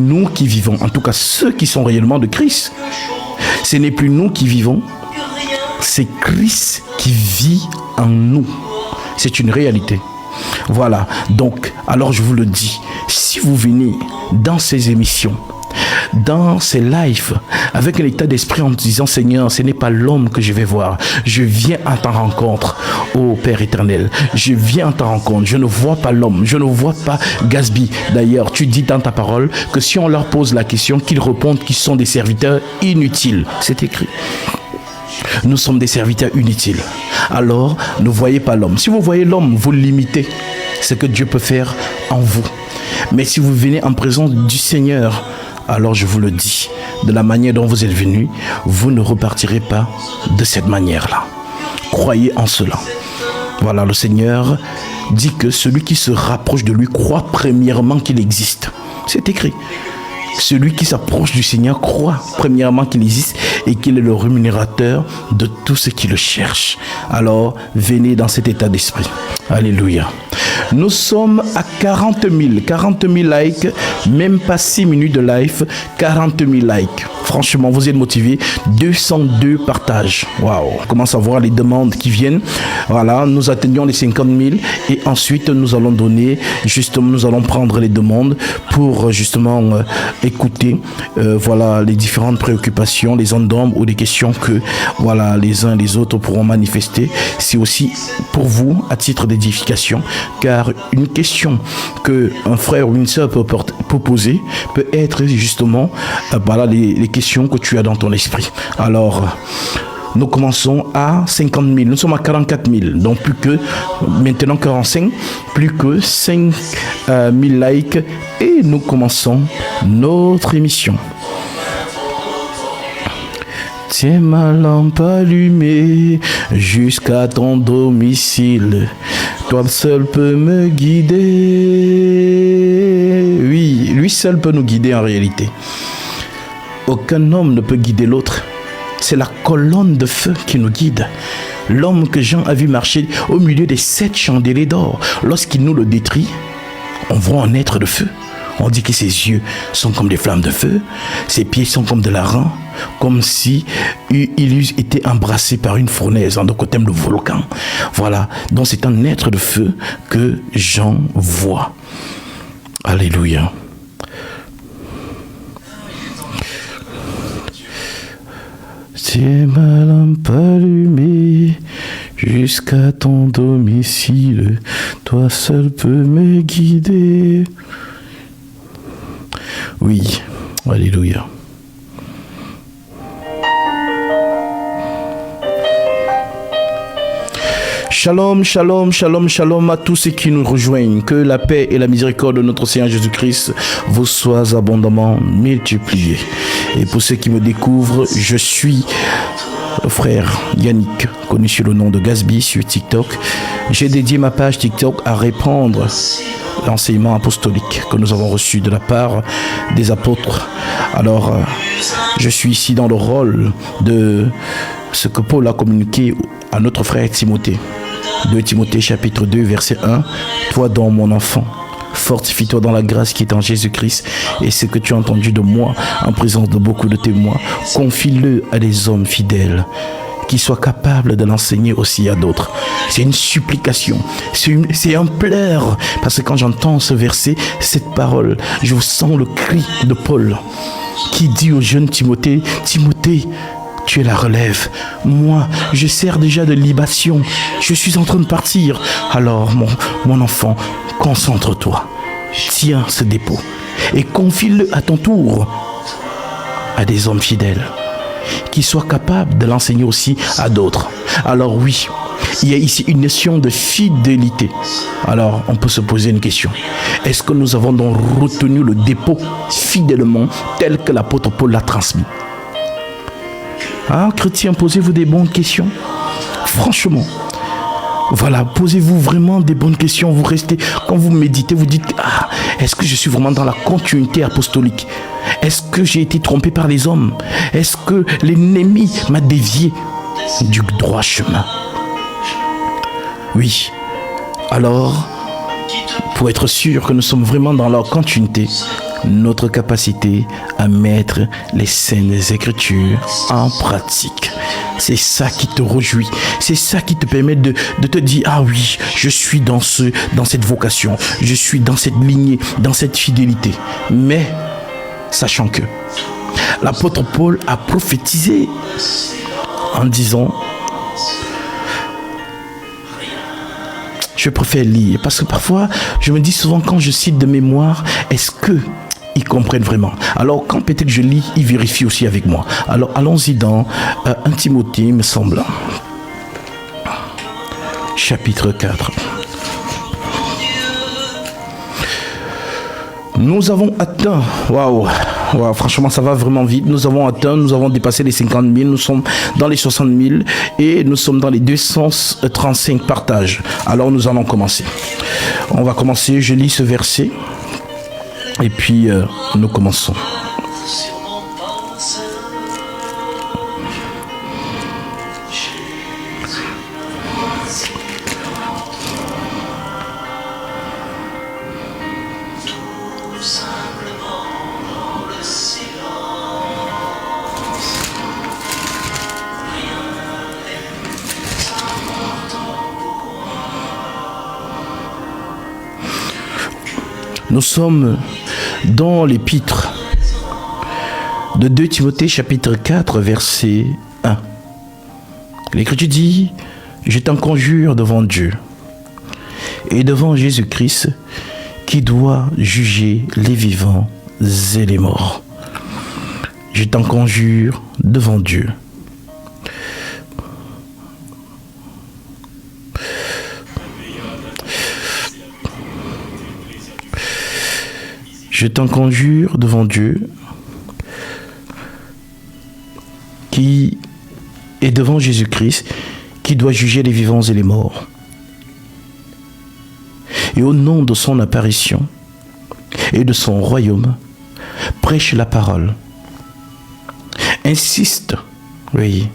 nous qui vivons, en tout cas ceux qui sont réellement de Christ. Ce n'est plus nous qui vivons, c'est Christ qui vit en nous. C'est une réalité. Voilà, donc, alors je vous le dis, si vous venez dans ces émissions, dans ces lives, avec un état d'esprit en disant, Seigneur, ce n'est pas l'homme que je vais voir, je viens à ta rencontre, ô Père éternel, je viens à ta rencontre, je ne vois pas l'homme, je ne vois pas Gatsby. D'ailleurs, tu dis dans ta parole que si on leur pose la question, qu'ils répondent qu'ils sont des serviteurs inutiles. C'est écrit. Nous sommes des serviteurs inutiles. Alors, ne voyez pas l'homme. Si vous voyez l'homme, vous limitez ce que Dieu peut faire en vous. Mais si vous venez en présence du Seigneur, alors je vous le dis, de la manière dont vous êtes venus, vous ne repartirez pas de cette manière-là. Croyez en cela. Voilà, le Seigneur dit que celui qui se rapproche de lui croit premièrement qu'il existe. C'est écrit. Celui qui s'approche du Seigneur croit premièrement qu'il existe et qu'il est le rémunérateur de tout ce qui le cherche. Alors, venez dans cet état d'esprit. Alléluia. Nous sommes à 40 000 likes, même pas 6 minutes de live, 40 000 likes. Franchement, vous êtes motivés. 202 partages. Waouh! On commence à voir les demandes qui viennent. Voilà, nous atteignons les 50 000 et ensuite nous allons donner, justement, nous allons prendre les demandes pour justement écouter voilà, les différentes préoccupations, les ondes d'ombre ou des questions que voilà, les uns et les autres pourront manifester. C'est aussi pour vous à titre d'édification, car une question que un frère ou une sœur peut poser peut être justement voilà, les questions que tu as dans ton esprit. Alors, nous commençons à 50 000. Nous sommes à 44 000. Donc, plus que, maintenant 45, plus que 5 000 likes. Et nous commençons notre émission. Tiens ma lampe allumée jusqu'à ton domicile. Toi seul peux me guider. Oui, lui seul peut nous guider en réalité. Aucun homme ne peut guider l'autre. C'est la colonne de feu qui nous guide. L'homme que Jean a vu marcher au milieu des 7 chandeliers d'or, lorsqu'il nous le détruit, on voit un être de feu. On dit que ses yeux sont comme des flammes de feu, ses pieds sont comme de l'airain, comme si il eût été embrassé par une fournaise, donc au thème de volcan. Voilà, donc c'est un être de feu que Jean voit. Alléluia. Tiens ma lampe allumée jusqu'à ton domicile, toi seul peux me guider. Oui, alléluia. Shalom, shalom, shalom, shalom à tous ceux qui nous rejoignent. Que la paix et la miséricorde de notre Seigneur Jésus-Christ vous soient abondamment multipliées. Et pour ceux qui me découvrent, je suis le frère Yannick, connu sous le nom de Gatsby sur TikTok. J'ai dédié ma page TikTok à répandre l'enseignement apostolique que nous avons reçu de la part des apôtres. Alors, je suis ici dans le rôle de ce que Paul a communiqué à notre frère Timothée. 2 Timothée chapitre 2 verset 1. Toi donc mon enfant, fortifie-toi dans la grâce qui est en Jésus-Christ, et ce que tu as entendu de moi en présence de beaucoup de témoins, confie-le à des hommes fidèles qui soient capables de l'enseigner aussi à d'autres. C'est une supplication, c'est un pleur, parce que quand j'entends ce verset, cette parole, je sens le cri de Paul qui dit au jeune Timothée, Timothée, tu es la relève. Moi, je sers déjà de libation. Je suis en train de partir. Alors, mon enfant, concentre-toi. Tiens ce dépôt et confie-le à ton tour à des hommes fidèles qui soient capables de l'enseigner aussi à d'autres. Alors oui, il y a ici une notion de fidélité. Alors, on peut se poser une question. Est-ce que nous avons donc retenu le dépôt fidèlement tel que l'apôtre Paul l'a transmis? Ah, chrétiens, posez-vous des bonnes questions. Franchement, voilà, posez-vous vraiment des bonnes questions. Vous restez, quand vous méditez, vous dites, ah, est-ce que je suis vraiment dans la continuité apostolique? Est-ce que j'ai été trompé par les hommes? Est-ce que l'ennemi m'a dévié du droit chemin? Oui. Alors, pour être sûr que nous sommes vraiment dans la continuité, notre capacité à mettre les Saintes Écritures en pratique. C'est ça qui te réjouit. C'est ça qui te permet de te dire, ah oui, je suis dans cette vocation. Je suis dans cette lignée, dans cette fidélité. Mais, sachant que l'apôtre Paul a prophétisé en disant, je préfère lire, parce que parfois, je me dis souvent quand je cite de mémoire, est-ce que ils comprennent vraiment? Alors, quand peut-être je lis, ils vérifient aussi avec moi. Alors, allons-y dans 1 Timothée, me semble. Chapitre 4. Nous avons atteint, waouh, franchement ça va vraiment vite, nous avons dépassé les 50 000, nous sommes dans les 60 000 et nous sommes dans les 235 partages. Alors nous allons commencer. On va commencer, je lis ce verset et puis nous commençons. Nous sommes dans l'épître de 2 Timothée chapitre 4 verset 1. L'Écriture dit, je t'en conjure devant Dieu et devant Jésus-Christ qui doit juger les vivants et les morts. Je t'en conjure devant Dieu. Je t'en conjure devant Dieu qui est devant Jésus-Christ qui doit juger les vivants et les morts. Et au nom de son apparition et de son royaume, prêche la parole. Insiste, oui,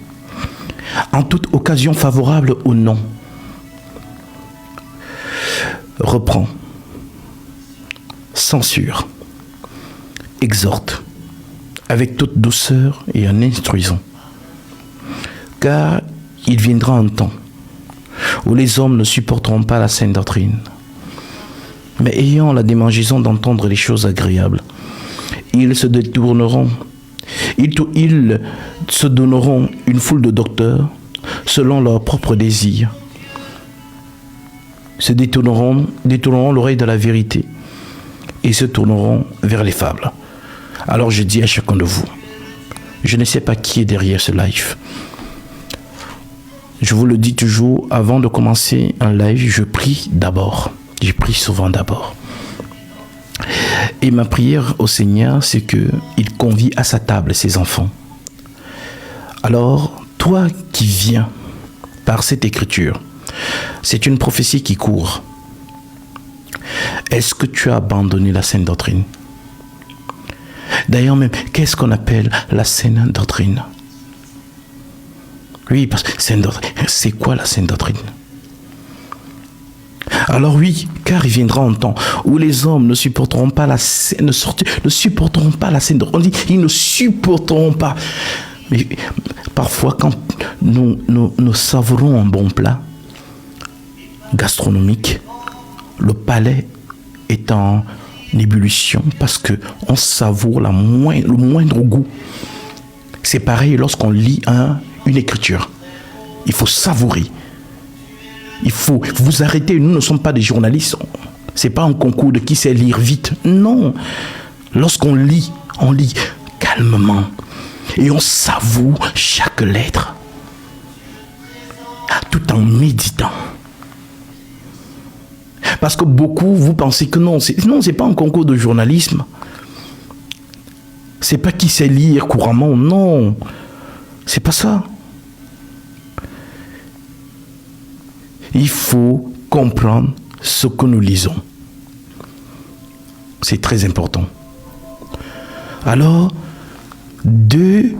en toute occasion favorable au nom. Reprend, censure, exhorte, avec toute douceur et en instruisant. Car il viendra un temps où les hommes ne supporteront pas la saine doctrine, mais ayant la démangeaison d'entendre les choses agréables, ils se détourneront, ils se donneront une foule de docteurs selon leurs propres désirs, se détourneront l'oreille de la vérité et se tourneront vers les fables. Alors je dis à chacun de vous, je ne sais pas qui est derrière ce live. Je vous le dis toujours, avant de commencer un live, je prie d'abord. Je prie souvent d'abord. Et ma prière au Seigneur, c'est qu'il convie à sa table ses enfants. Alors, toi qui viens par cette écriture, c'est une prophétie qui court. Est-ce que tu as abandonné la saine doctrine? D'ailleurs même, qu'est-ce qu'on appelle la saine doctrine? Oui, parce que saine doctrine, c'est quoi la saine doctrine? Alors oui, car il viendra un temps où les hommes ne supporteront pas la saine doctrine. On dit, ils ne supporteront pas. Mais parfois, quand nous savourons un bon plat gastronomique, le palais est en ébullition parce qu'on savoure le moindre goût. C'est pareil lorsqu'on lit une écriture. Il faut savourer. Il faut vous arrêter. Nous ne sommes pas des journalistes. Ce n'est pas un concours de qui sait lire vite. Non. Lorsqu'on lit, on lit calmement. Et on savoure chaque lettre. Tout en méditant. Parce que beaucoup, vous pensez que non, c'est pas un concours de journalisme. C'est pas qui sait lire couramment, non. C'est pas ça. Il faut comprendre ce que nous lisons. C'est très important. Alors, 2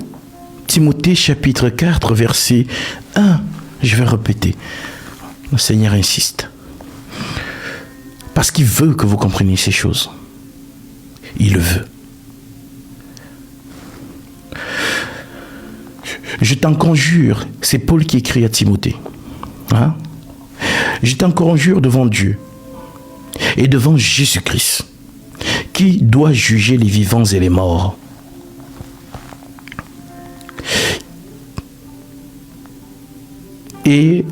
Timothée chapitre 4, verset 1, je vais répéter. Le Seigneur insiste. Parce qu'il veut que vous compreniez ces choses. il le veut. Je t'en conjure, c'est Paul qui écrit à Timothée. Hein? Je t'en conjure devant Dieu et devant Jésus-Christ, qui doit juger les vivants et les morts. Et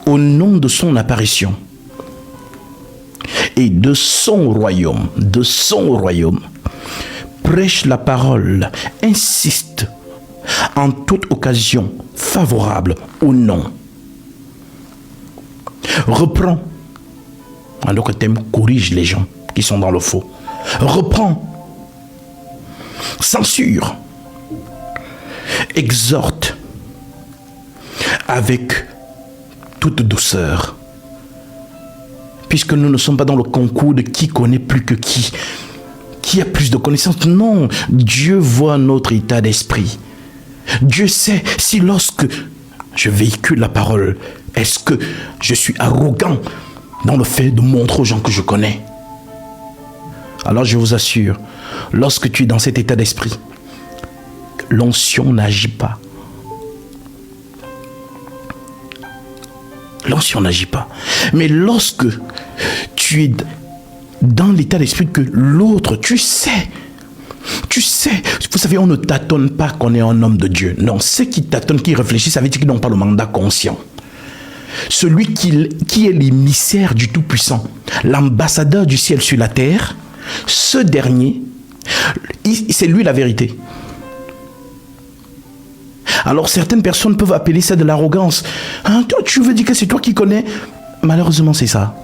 au nom de son apparition et de son royaume, prêche la parole, insiste en toute occasion favorable ou non. Reprend, en d'autres termes, corrige les gens qui sont dans le faux. Reprend, censure, exhorte avec toute douceur. Puisque nous ne sommes pas dans le concours de qui connaît plus que qui a plus de connaissances. Non, Dieu voit notre état d'esprit. Dieu sait si lorsque je véhicule la parole, est-ce que je suis arrogant dans le fait de montrer aux gens que je connais. Alors je vous assure, lorsque tu es dans cet état d'esprit, l'onction n'agit pas. L'onction n'agit pas. Mais lorsque tu es dans l'état d'esprit que l'autre, tu sais, vous savez, on ne tâtonne pas qu'on est un homme de Dieu. Non, ceux qui tâtonnent, qui réfléchissent, ça veut dire qu'ils n'ont pas le mandat conscient. Celui qui est l'émissaire du Tout-Puissant, l'ambassadeur du ciel sur la terre, ce dernier, c'est lui la vérité. Alors certaines personnes peuvent appeler ça de l'arrogance. Hein, tu veux dire que c'est toi qui connais? Malheureusement, c'est ça.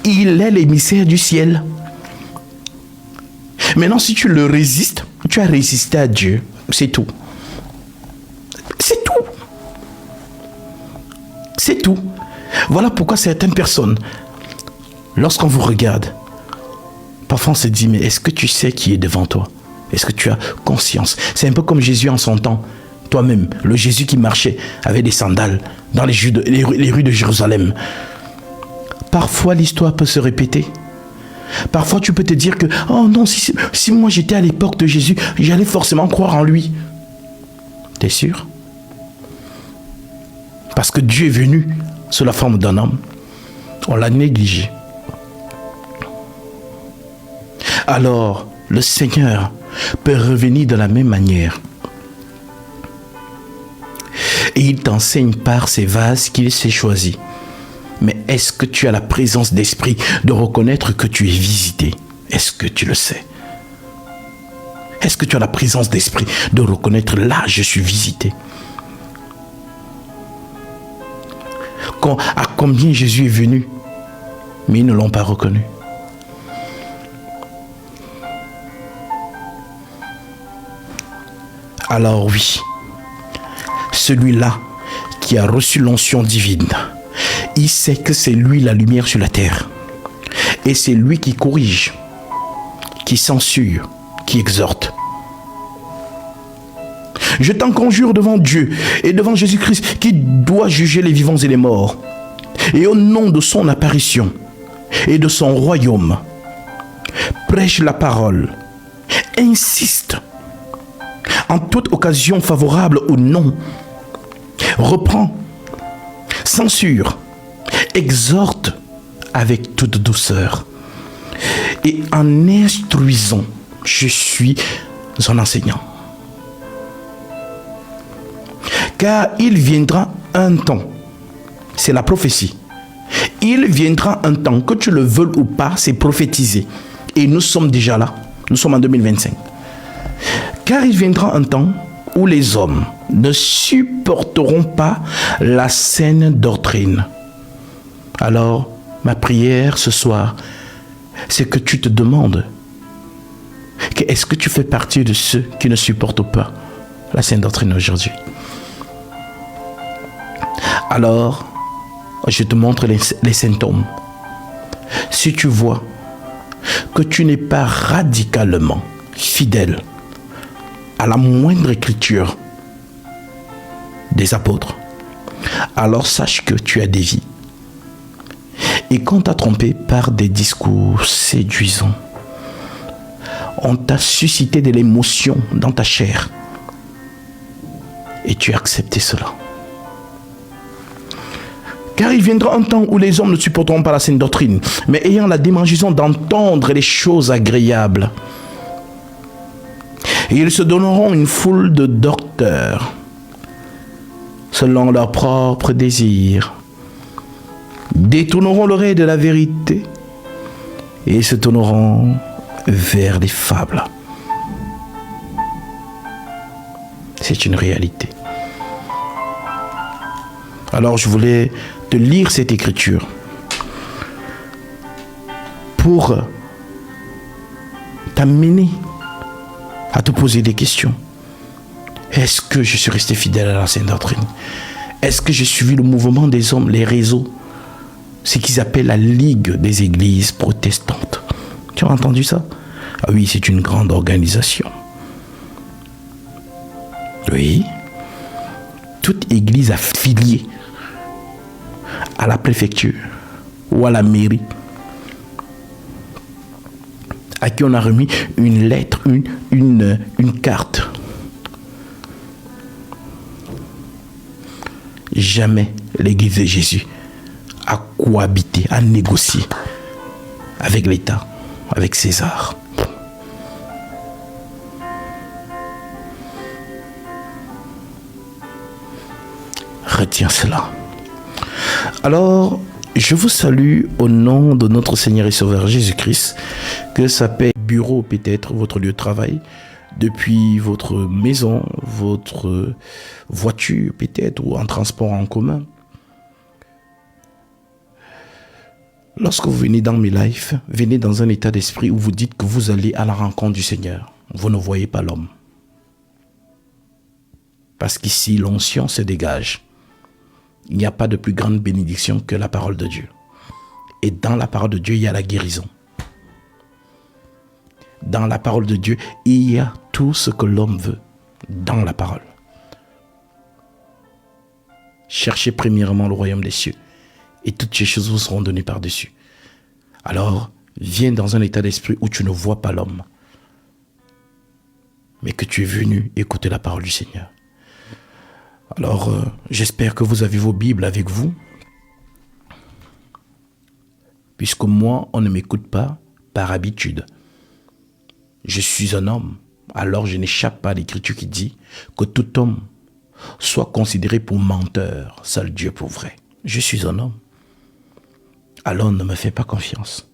Il est l'émissaire du ciel. Maintenant, si tu le résistes, tu as résisté à Dieu. C'est tout. C'est tout. C'est tout. Voilà pourquoi certaines personnes, lorsqu'on vous regarde, parfois on se dit, mais est-ce que tu sais qui est devant toi? Est-ce que tu as conscience? C'est un peu comme Jésus en son temps. Toi-même, le Jésus qui marchait avec des sandales dans les rues de Jérusalem. Parfois, l'histoire peut se répéter. Parfois, tu peux te dire que, oh non, si moi j'étais à l'époque de Jésus, j'allais forcément croire en lui. T'es sûr? Parce que Dieu est venu sous la forme d'un homme. On l'a négligé. Alors, le Seigneur peut revenir de la même manière. Et il t'enseigne par ces vases qu'il s'est choisis. Mais est-ce que tu as la présence d'esprit de reconnaître que tu es visité? Est-ce que tu le sais? Est-ce que tu as la présence d'esprit de reconnaître là, je suis visité? À combien Jésus est venu, mais ils ne l'ont pas reconnu. Alors oui, celui-là qui a reçu l'onction divine, il sait que c'est lui la lumière sur la terre. Et c'est lui qui corrige, qui censure, qui exhorte. Je t'en conjure devant Dieu et devant Jésus-Christ qui doit juger les vivants et les morts. Et au nom de son apparition et de son royaume, prêche la parole, insiste en toute occasion favorable ou non, reprend, censure, exhorte avec toute douceur. Et en instruisant, je suis son enseignant. Car il viendra un temps, c'est la prophétie, il viendra un temps, que tu le veuilles ou pas, c'est prophétisé. Et nous sommes déjà là, nous sommes en 2025. Car il viendra un temps où les hommes ne supporteront pas la saine doctrine. Alors, ma prière ce soir, c'est que tu te demandes, est-ce que tu fais partie de ceux qui ne supportent pas la saine doctrine aujourd'hui? Alors, je te montre les symptômes. Si tu vois que tu n'es pas radicalement fidèle à la moindre écriture des apôtres, alors sache que tu as dévié. Et qu'on t'a trompé par des discours séduisants, On t'a suscité de l'émotion dans ta chair. Et tu as accepté cela. Car il viendra un temps où les hommes ne supporteront pas la saine doctrine, mais ayant la démangeaison d'entendre les choses agréables. Et ils se donneront une foule de docteurs, selon leurs propres désirs, détourneront l'oreille de la vérité et se tourneront vers les fables. C'est une réalité. Alors je voulais te lire cette écriture pour t'amener à te poser des questions. Est-ce que je suis resté fidèle à la sainte doctrine? Est-ce que j'ai suivi le mouvement des hommes, les réseaux, ce qu'ils appellent la Ligue des églises protestantes? Tu as entendu ça? Ah oui, c'est une grande organisation. Oui. Toute église affiliée à la préfecture ou à la mairie, à qui on a remis une lettre, une carte. Jamais l'église de Jésus a cohabité, a négocié avec l'État, avec César. Retiens cela. Alors, je vous salue au nom de notre Seigneur et Sauveur Jésus-Christ, que ça paie bureau peut-être, votre lieu de travail, depuis votre maison, votre voiture peut-être, ou en transport en commun. Lorsque vous venez dans mes lives, venez dans un état d'esprit où vous dites que vous allez à la rencontre du Seigneur. Vous ne voyez pas l'homme. Parce qu'ici, l'onction se dégage. Il n'y a pas de plus grande bénédiction que la parole de Dieu. Et dans la parole de Dieu, il y a la guérison. Dans la parole de Dieu, il y a tout ce que l'homme veut. Dans la parole. Cherchez premièrement le royaume des cieux. Et toutes ces choses vous seront données par-dessus. Alors, viens dans un état d'esprit où tu ne vois pas l'homme. Mais que tu es venu écouter la parole du Seigneur. Alors, j'espère que vous avez vos Bibles avec vous. Puisque moi, on ne m'écoute pas par habitude. Je suis un homme, alors je n'échappe pas à l'écriture qui dit que tout homme soit considéré pour menteur, seul Dieu pour vrai. Je suis un homme. Alors ne me fais pas confiance.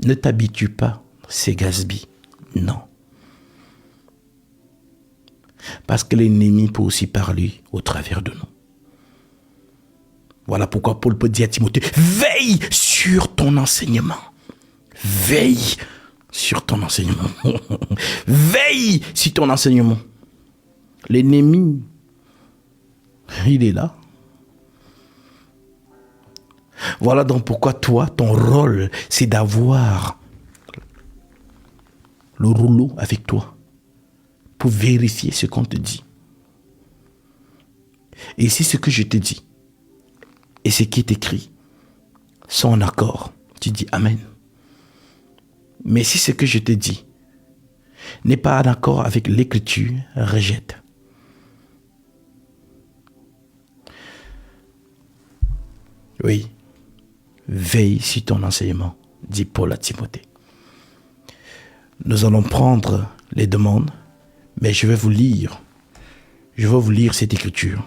Ne t'habitue pas, c'est gaspille. Non. Parce que l'ennemi peut aussi parler au travers de nous. Voilà pourquoi Paul peut dire à Timothée, veille sur ton enseignement. Veille sur ton enseignement. Veille sur ton enseignement. L'ennemi, il est là. Voilà donc pourquoi toi, ton rôle, c'est d'avoir le rouleau avec toi pour vérifier ce qu'on te dit. Et si ce que je te dis et ce qui est écrit sont en accord, tu dis Amen. Mais si ce que je te dis n'est pas en accord avec l'écriture, rejette. Oui, veille sur ton enseignement, dit Paul à Timothée. Nous allons prendre les demandes, mais je vais vous lire cette écriture.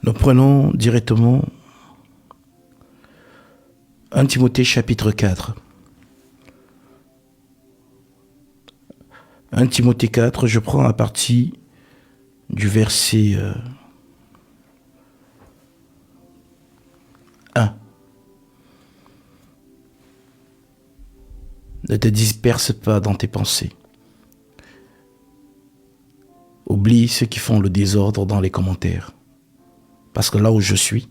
Nous prenons directement 1 Timothée chapitre 4. 1 Timothée 4, je prends à partir du verset 1. Ne te disperse pas dans tes pensées. Oublie ceux qui font le désordre dans les commentaires. Parce que là où je suis,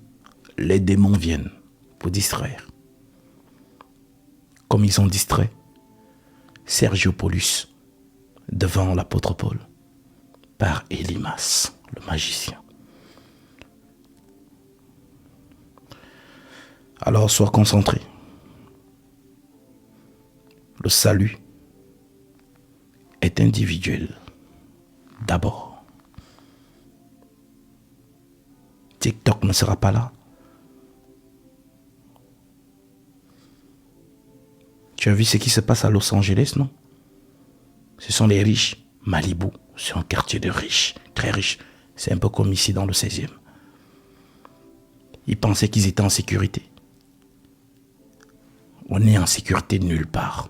les démons viennent pour distraire. comme ils ont distrait Sergio Paulus devant l'apôtre Paul par Élymas, le magicien. Alors sois concentré. Le salut est individuel d'abord. TikTok ne sera pas là. Tu as vu ce qui se passe à Los Angeles, non? Ce sont les riches. Malibu, c'est un quartier de riches, très riches. C'est un peu comme ici dans le 16e. Ils pensaient qu'ils étaient en sécurité. On est en sécurité nulle part.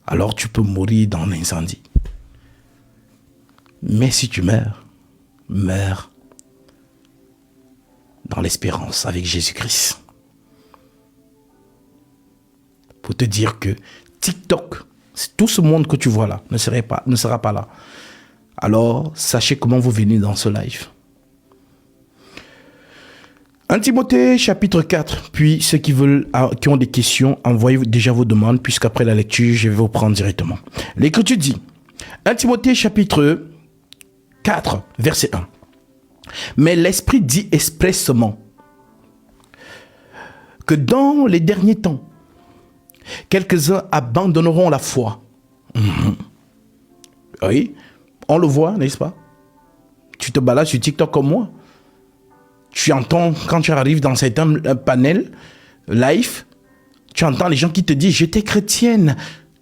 Alors tu peux mourir dans l'incendie. Mais si tu meurs, meurs dans l'espérance avec Jésus-Christ. Pour te dire que TikTok, tout ce monde que tu vois là ne sera pas là. Alors, sachez comment vous venez dans ce live. 1 Timothée chapitre 4, puis ceux qui ont des questions, envoyez déjà vos demandes, puisqu'après la lecture, je vais vous prendre directement. L'Écriture dit, 1 Timothée chapitre 4, verset 1. Mais l'Esprit dit expressément que dans les derniers temps, quelques-uns abandonneront la foi. Oui, on le voit, n'est-ce pas? Tu te balades sur TikTok comme moi. Tu entends, quand tu arrives dans certains panels live, tu entends les gens qui te disent « J'étais chrétienne,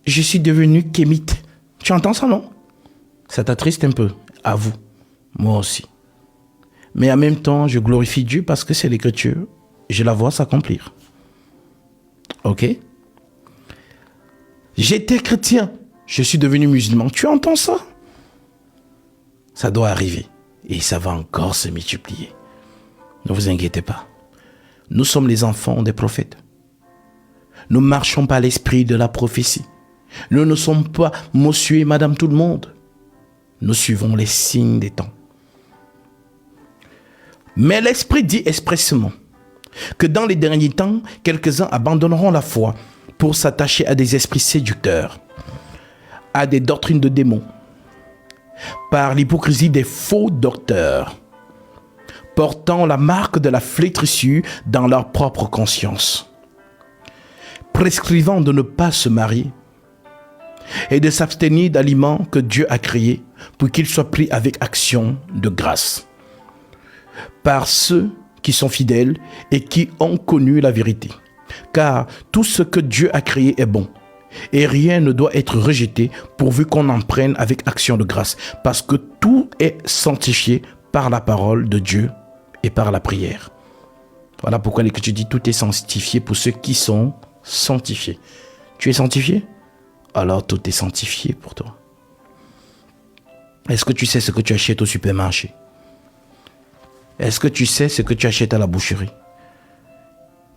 je suis devenue kémite ». Tu entends ça, non? Ça t'attriste un peu, avoue. Moi aussi. Mais en même temps, je glorifie Dieu parce que c'est l'Écriture. Je la vois s'accomplir. Ok? J'étais chrétien, je suis devenu musulman. Tu entends ça? Ça doit arriver. Et ça va encore se multiplier. Ne vous inquiétez pas. Nous sommes les enfants des prophètes. Nous marchons par l'esprit de la prophétie. Nous ne sommes pas monsieur et madame tout le monde. Nous suivons les signes des temps. Mais l'Esprit dit expressément que dans les derniers temps, quelques-uns abandonneront la foi pour s'attacher à des esprits séducteurs, à des doctrines de démons, par l'hypocrisie des faux docteurs, portant la marque de la flétrissure dans leur propre conscience, prescrivant de ne pas se marier et de s'abstenir d'aliments que Dieu a créés pour qu'ils soient pris avec action de grâce, par ceux qui sont fidèles et qui ont connu la vérité. Car tout ce que Dieu a créé est bon, et rien ne doit être rejeté pourvu qu'on en prenne avec action de grâce, parce que tout est sanctifié par la parole de Dieu et par la prière. Voilà pourquoi l'Écriture dit tout est sanctifié pour ceux qui sont sanctifiés. Tu es sanctifié? Alors tout est sanctifié pour toi. Est-ce que tu sais ce que tu achètes au supermarché? Est-ce que tu sais ce que tu achètes à la boucherie?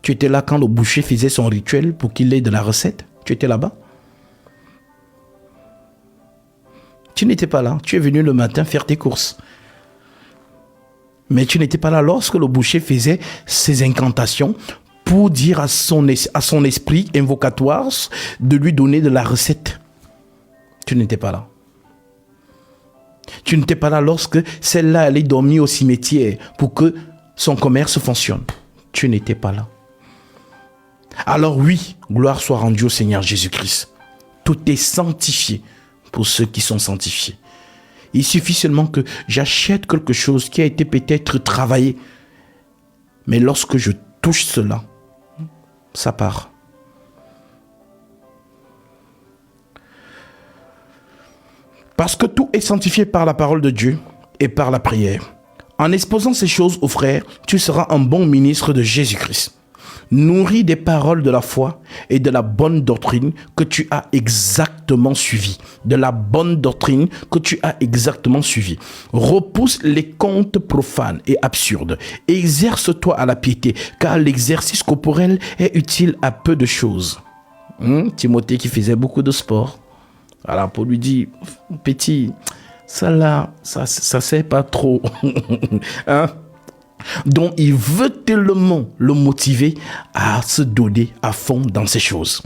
Tu étais là quand le boucher faisait son rituel pour qu'il ait de la recette? Tu étais là-bas? Tu n'étais pas là. Tu es venu le matin faire tes courses. Mais tu n'étais pas là lorsque le boucher faisait ses incantations pour dire à son esprit invocatoire de lui donner de la recette. Tu n'étais pas là. Tu n'étais pas là lorsque celle-là allait dormir au cimetière pour que son commerce fonctionne. Tu n'étais pas là. Alors oui, gloire soit rendue au Seigneur Jésus-Christ. Tout est sanctifié pour ceux qui sont sanctifiés. Il suffit seulement que j'achète quelque chose qui a été peut-être travaillé. Mais lorsque je touche cela, ça part. Parce que tout est sanctifié par la parole de Dieu et par la prière. En exposant ces choses aux frères, tu seras un bon ministre de Jésus-Christ, nourri des paroles de la foi et de la bonne doctrine que tu as exactement suivie. De la bonne doctrine que tu as exactement suivie. Repousse les contes profanes et absurdes. Exerce-toi à la piété, car l'exercice corporel est utile à peu de choses. Timothée qui faisait beaucoup de sport. Alors pour lui dire, petit, ça là, ça sert pas trop. Hein? Donc, il veut tellement le motiver à se donner à fond dans ces choses.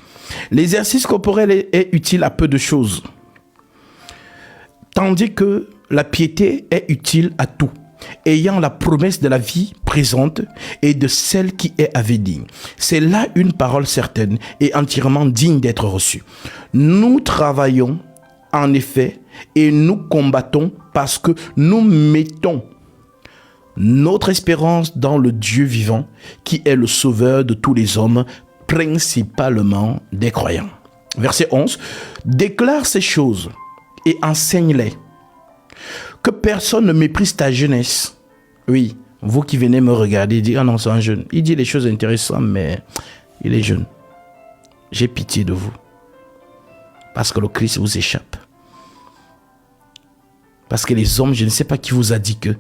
L'exercice corporel est utile à peu de choses, tandis que la piété est utile à tout, ayant la promesse de la vie présente et de celle qui est à venir. C'est là une parole certaine et entièrement digne d'être reçue. Nous travaillons en effet et nous combattons parce que nous mettons notre espérance dans le Dieu vivant qui est le sauveur de tous les hommes, principalement des croyants. Verset 11. Déclare ces choses et enseigne-les. Que personne ne méprise ta jeunesse. Oui, vous qui venez me regarder, dire, ah non, c'est un jeune. Il dit des choses intéressantes, mais il est jeune. J'ai pitié de vous. Parce que le Christ vous échappe. Parce que les hommes, je ne sais pas qui vous a dit que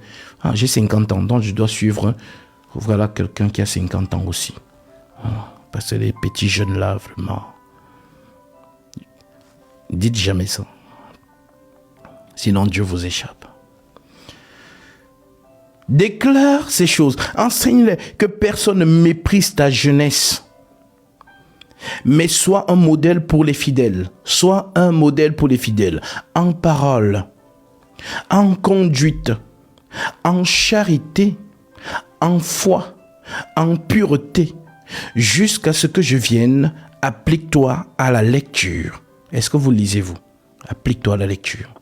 j'ai 50 ans, donc je dois suivre. Voilà quelqu'un qui a 50 ans aussi. Parce que les petits jeunes là, vraiment. Dites jamais ça. Sinon Dieu vous échappe. Déclare ces choses. Enseigne-les que personne ne méprise ta jeunesse. Mais sois un modèle pour les fidèles. Sois un modèle pour les fidèles. En parole, en conduite, en charité, en foi, en pureté, jusqu'à ce que je vienne. Applique-toi à la lecture. Est-ce que vous lisez, vous? Applique-toi à la lecture.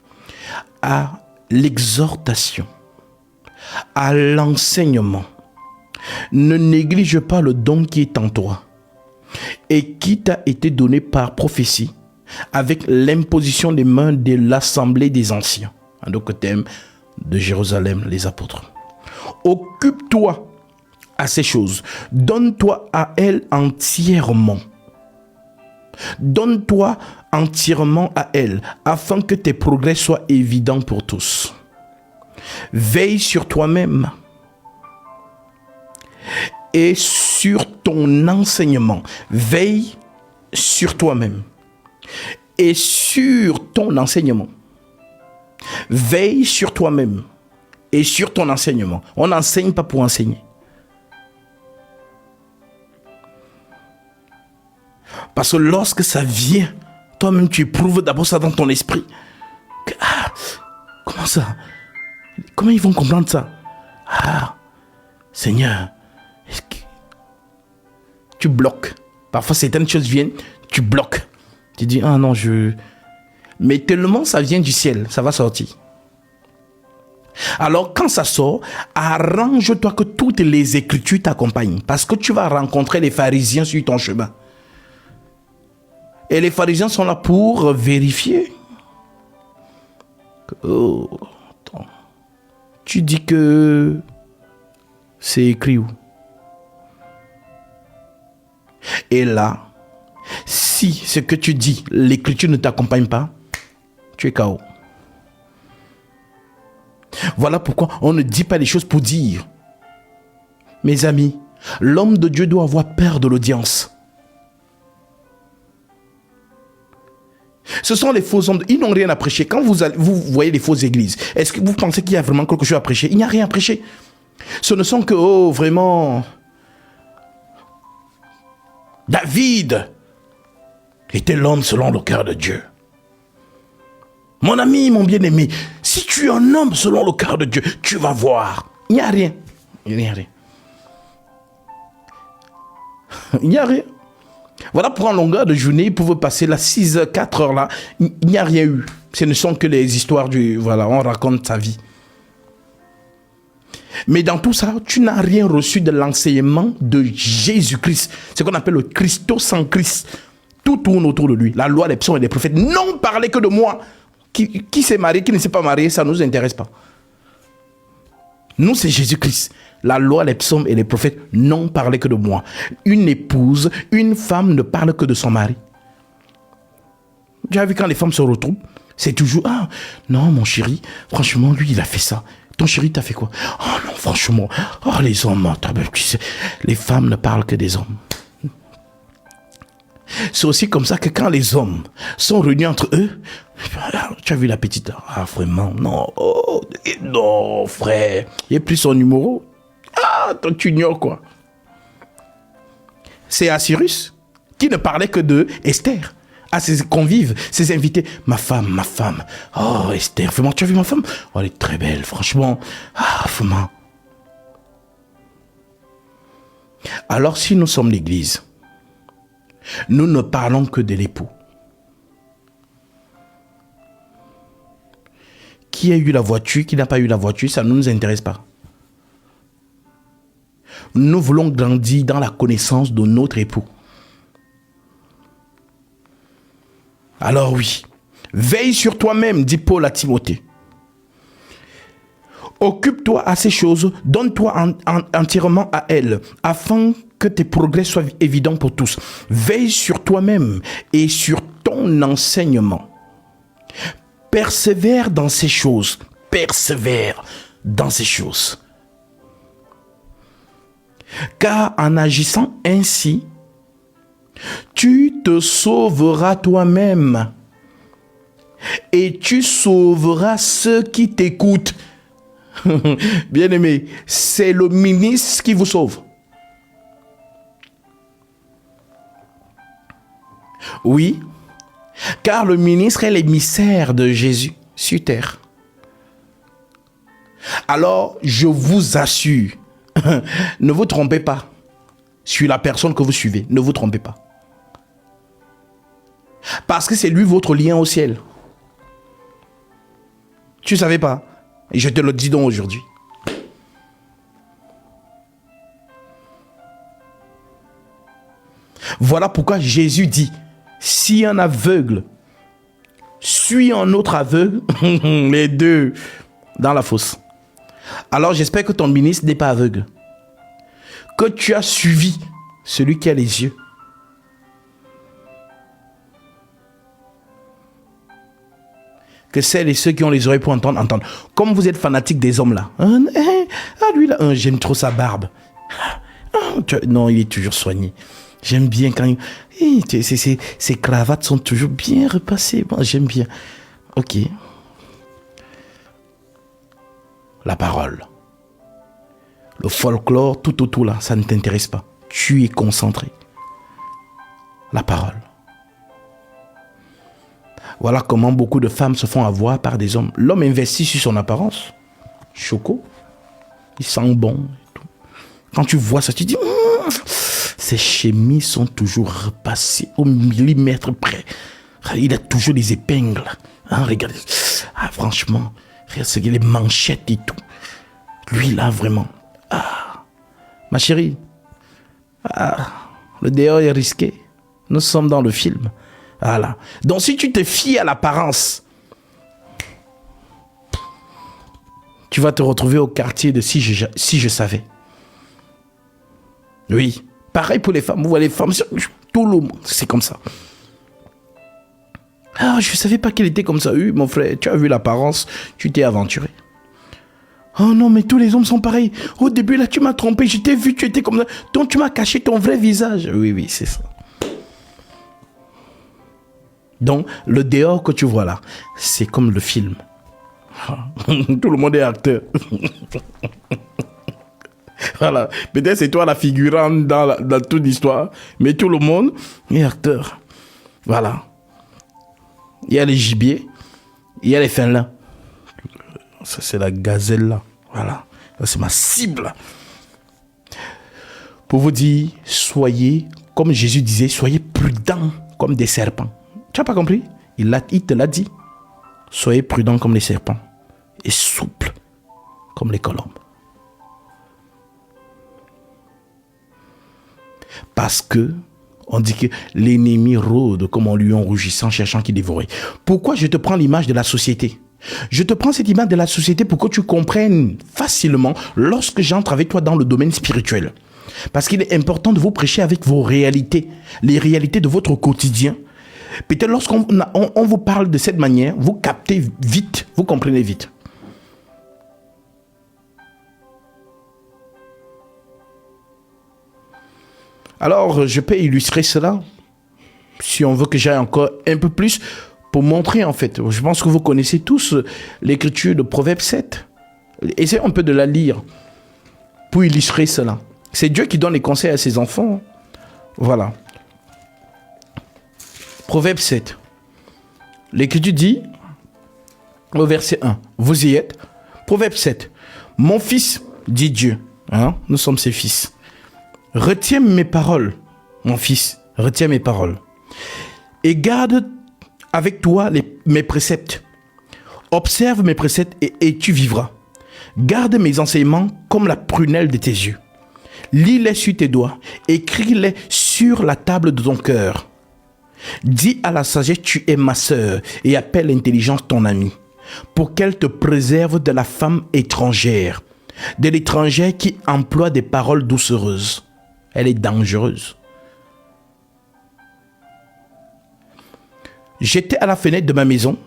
À l'exhortation, à l'enseignement. Ne néglige pas le don qui est en toi et qui t'a été donné par prophétie avec l'imposition des mains de l'assemblée des anciens. Un autre thème de Jérusalem, les apôtres. Occupe-toi à ces choses. Donne-toi à elles entièrement. Donne-toi entièrement à elle, afin que tes progrès soient évidents pour tous. Veille sur toi-même et sur ton enseignement. Veille sur toi-même et sur ton enseignement. Veille sur toi-même et sur ton enseignement. On n'enseigne pas pour enseigner. Parce que lorsque ça vient, toi-même tu éprouves d'abord ça dans ton esprit. Comment ça? Comment ils vont comprendre ça? Seigneur, tu bloques. Parfois certaines choses viennent, tu bloques. Tu dis, non, mais tellement ça vient du ciel, ça va sortir. Alors quand ça sort, arrange-toi que toutes les écritures t'accompagnent. Parce que tu vas rencontrer les pharisiens sur ton chemin. Et les pharisiens sont là pour vérifier. Tu dis que c'est écrit où? Et là, si ce que tu dis, l'écriture ne t'accompagne pas, tu es KO. Voilà pourquoi on ne dit pas les choses pour dire. Mes amis, l'homme de Dieu doit avoir peur de l'audience. Ce sont les faux hommes, ils n'ont rien à prêcher. Quand vous voyez les fausses églises, est-ce que vous pensez qu'il y a vraiment quelque chose à prêcher? Il n'y a rien à prêcher. Ce ne sont que, vraiment, David était l'homme selon le cœur de Dieu. Mon ami, mon bien-aimé, si tu es un homme selon le cœur de Dieu, tu vas voir. Il n'y a rien. Il n'y a rien. Il n'y a rien. Voilà pour en longueur de journée, ils pouvaient passer là 6 heures, 4 heures là. Il n'y a rien eu. Ce ne sont que les histoires on raconte sa vie. Mais dans tout ça, tu n'as rien reçu de l'enseignement de Jésus-Christ. Ce qu'on appelle le Christos en Christ. Tout tourne autour de lui. La loi, les psaumes et les prophètes. Non parlez que de moi. Qui s'est marié, qui ne s'est pas marié, ça ne nous intéresse pas. Nous, c'est Jésus-Christ. La loi, les psaumes et les prophètes n'ont parlé que de moi. Une épouse, une femme ne parle que de son mari. Tu as vu quand les femmes se retrouvent, c'est toujours, non, mon chéri, franchement, lui, il a fait ça. Ton chéri t'a fait quoi? Oh non, franchement, les hommes, tu sais, les femmes ne parlent que des hommes. C'est aussi comme ça que quand les hommes sont réunis entre eux, tu as vu la petite, vraiment, non, non, frère, il n'y a plus son numéro. Ah, toi, tu ignores quoi? C'est Assyrus qui ne parlait que de Esther. À ses convives, ses invités. Ma femme. Oh, Esther, vraiment, tu as vu ma femme? Oh, elle est très belle, franchement. Ah, vraiment. Alors, si nous sommes l'église, nous ne parlons que de l'époux. Qui a eu la voiture, qui n'a pas eu la voiture, ça ne nous intéresse pas. Nous voulons grandir dans la connaissance de notre époux. Alors oui, veille sur toi-même, dit Paul à Timothée. Occupe-toi à ces choses, donne-toi entièrement à elles, afin que tes progrès soient évidents pour tous. Veille sur toi-même et sur ton enseignement. Persévère dans ces choses. Persévère dans ces choses. Car en agissant ainsi, tu te sauveras toi-même et tu sauveras ceux qui t'écoutent. Bien-aimé, c'est le ministre qui vous sauve. Oui, car le ministre est l'émissaire de Jésus sur terre. Alors, je vous assure, ne vous trompez pas sur la personne que vous suivez. Ne vous trompez pas. Parce que c'est lui votre lien au ciel. Tu ne savais pas? Et je te le dis donc aujourd'hui. Voilà pourquoi Jésus dit, si un aveugle suit un autre aveugle, les deux dans la fosse. Alors j'espère que ton ministre n'est pas aveugle. Que tu as suivi celui qui a les yeux. Que celles et ceux qui ont les oreilles pour entendre, entendent. Comme vous êtes fanatique des hommes là. Lui là, j'aime trop sa barbe. Non, il est toujours soigné. J'aime bien quand ses cravates sont toujours bien repassées. Bon, j'aime bien. Ok. La parole. Le folklore, tout autour là, ça ne t'intéresse pas. Tu es concentré. La parole. Voilà comment beaucoup de femmes se font avoir par des hommes. L'homme investit sur son apparence. Choco. Il sent bon. Et tout. Quand tu vois ça, tu dis, ces chemises sont toujours repassées au millimètre près. Il a toujours des épingles. Hein, regardez. Ah, franchement, regarde les manchettes et tout. Lui là, vraiment. Ah, ma chérie. Ah, le dehors est risqué. Nous sommes dans le film. Voilà. Donc si tu te fies à l'apparence, tu vas te retrouver au quartier de si je savais. Oui. Pareil pour les femmes. Vous voyez les femmes, tout le monde, c'est comme ça. Ah, je ne savais pas qu'elle était comme ça. Oui, mon frère, tu as vu l'apparence, tu t'es aventuré. Oh non, mais tous les hommes sont pareils. Au début, là, tu m'as trompé, je t'ai vu, tu étais comme ça. Donc, tu m'as caché ton vrai visage. Oui, c'est ça. Donc, le dehors que tu vois là, c'est comme le film. Tout le monde est acteur. Voilà. Peut-être c'est toi la figurante dans toute l'histoire, mais tout le monde est acteur. Voilà. Il y a les gibiers, il y a les félins. Ça, c'est la gazelle là. Voilà. Ça, c'est ma cible. Pour vous dire, soyez, comme Jésus disait, soyez prudents comme des serpents. Tu n'as pas compris? Il te l'a dit. Soyez prudents comme les serpents et souples comme les colombes. Parce que on dit que l'ennemi rôde comme un lion rougissant, cherchant qui dévorer. Pourquoi je te prends l'image de la société? Je te prends cette image de la société pour que tu comprennes facilement lorsque j'entre avec toi dans le domaine spirituel. Parce qu'il est important de vous prêcher avec vos réalités, les réalités de votre quotidien. Peut-être lorsqu'on vous parle de cette manière, vous captez vite, vous comprenez vite. Alors, je peux illustrer cela, si on veut que j'aille encore un peu plus, pour montrer en fait. Je pense que vous connaissez tous l'écriture de Proverbe 7. Essayez un peu de la lire. pour illustrer cela. C'est Dieu qui donne les conseils à ses enfants. Voilà. Proverbe 7. L'Écriture dit, au verset 1, vous y êtes. Proverbe 7. Mon fils, dit Dieu, hein, nous sommes ses fils. Retiens mes paroles, mon fils, retiens mes paroles. Et garde avec toi mes préceptes. Observe mes préceptes et tu vivras. Garde mes enseignements comme la prunelle de tes yeux. Lis-les sur tes doigts, écris-les sur la table de ton cœur. Dis à la sagesse, tu es ma sœur, et appelle l'intelligence ton amie, pour qu'elle te préserve de la femme étrangère, de l'étranger qui emploie des paroles doucereuses. Elle est dangereuse. J'étais à la fenêtre de ma maison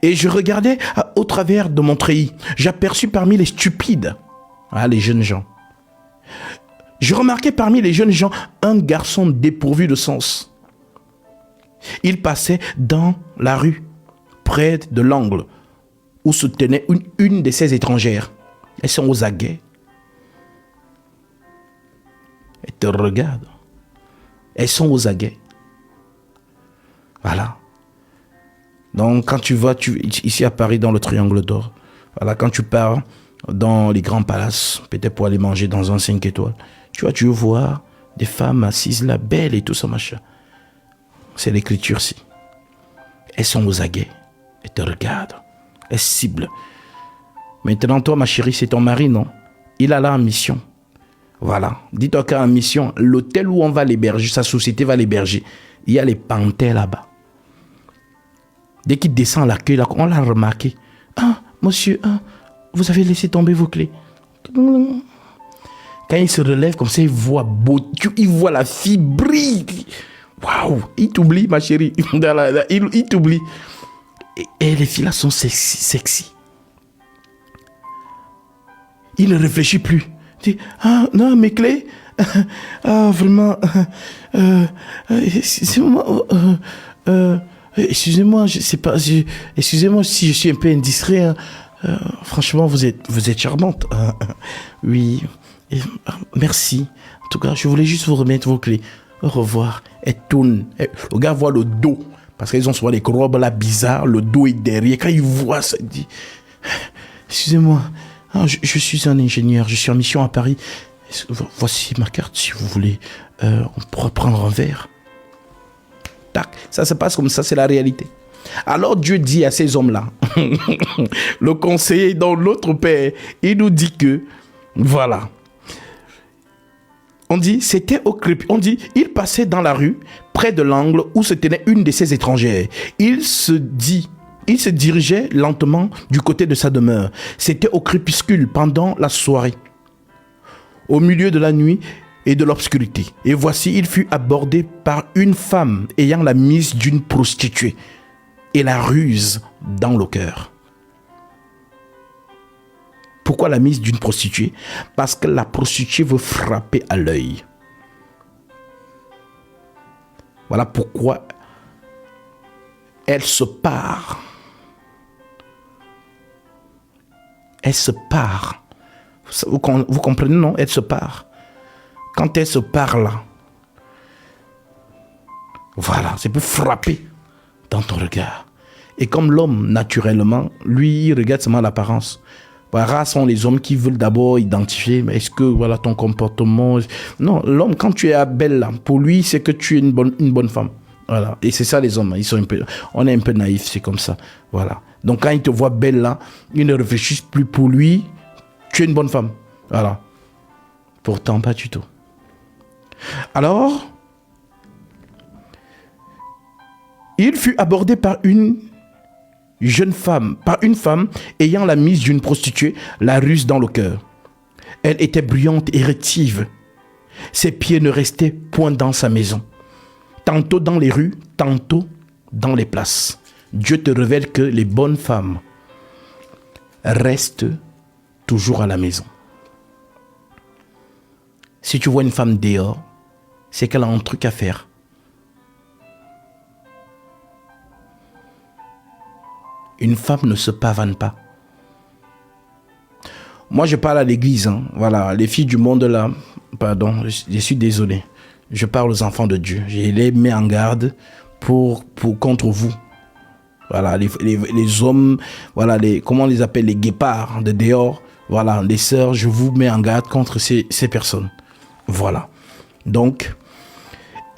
et je regardais au travers de mon treillis. J'aperçus parmi les stupides, les jeunes gens. Je remarquai parmi les jeunes gens un garçon dépourvu de sens. Il passait dans la rue, près de l'angle où se tenait une de ces étrangères. Elles sont aux aguets. Elles te regardent. Elles sont aux aguets. Voilà. Donc, quand tu vas ici à Paris, dans le Triangle d'Or, voilà, quand tu pars dans les grands palaces, peut-être pour aller manger dans un 5 étoiles, tu vois des femmes assises là, belles et tout ça, machin. C'est l'écriture-ci. Elles sont aux aguets. Elles te regardent. Elles ciblent. Maintenant, toi, ma chérie, c'est ton mari, non? Il a là en mission. Voilà. Dis-toi qu'en mission, l'hôtel où on va l'héberger, sa société va l'héberger, il y a les panthères là-bas. Dès qu'il descend à l'accueil, là, on l'a remarqué. Ah, monsieur, vous avez laissé tomber vos clés. Quand il se relève comme ça, il voit la fille brille. Waouh, il t'oublie, ma chérie. Il t'oublie. Et les filles là sont sexy. Il ne réfléchit plus. Il dit, non, mes clés. Vraiment. Excusez-moi, je sais pas. Excusez-moi si je suis un peu indiscret. Franchement, vous êtes charmante. Oui. Merci. En tout cas, je voulais juste vous remettre vos clés. Au revoir. Elle tourne. Le gars voit le dos. Parce qu'ils ont souvent des robes là bizarres. Le dos est derrière. Quand il voit ça, il dit, excusez-moi. Je suis un ingénieur. Je suis en mission à Paris. Voici ma carte. Si vous voulez, on pourra prendre un verre. Tac. Ça se passe comme ça. C'est la réalité. Alors Dieu dit à ces hommes-là, le conseiller dans l'autre père, il nous dit que, voilà. On dit, c'était au crépuscule. On dit, il passait dans la rue, près de l'angle où se tenait une de ses étrangères. Il se dirigeait lentement du côté de sa demeure. C'était au crépuscule, pendant la soirée, au milieu de la nuit et de l'obscurité. Et voici, il fut abordé par une femme ayant la mise d'une prostituée et la ruse dans le cœur. Pourquoi la mise d'une prostituée? Parce que la prostituée veut frapper à l'œil. Voilà pourquoi elle se pare. Elle se pare. Vous comprenez, non? Elle se pare. Quand elle se pare là, voilà, c'est pour frapper dans ton regard. Et comme l'homme, naturellement, lui, il regarde seulement l'apparence. Rares sont les hommes qui veulent d'abord identifier, mais est-ce que voilà ton comportement. Non, l'homme, quand tu es belle là, pour lui, c'est que tu es une bonne femme. Voilà. Et c'est ça les hommes, on est un peu naïfs, c'est comme ça. Voilà. Donc quand il te voit belle là, il ne réfléchit plus pour lui, tu es une bonne femme. Voilà. Pourtant, pas du tout. Alors, il fut abordé par une femme ayant la mise d'une prostituée, la ruse dans le cœur. Elle était bruyante et rétive. Ses pieds ne restaient point dans sa maison. Tantôt dans les rues, tantôt dans les places. Dieu te révèle que les bonnes femmes restent toujours à la maison. Si tu vois une femme dehors, c'est qu'elle a un truc à faire. Une femme ne se pavane pas. Moi, je parle à l'église. Hein. Voilà, les filles du monde là, pardon, je suis désolé. Je parle aux enfants de Dieu. Je les mets en garde contre vous. Voilà, les hommes, voilà, comment on les appelle, les guépards de dehors. Voilà, les sœurs, je vous mets en garde contre ces personnes. Voilà. Donc,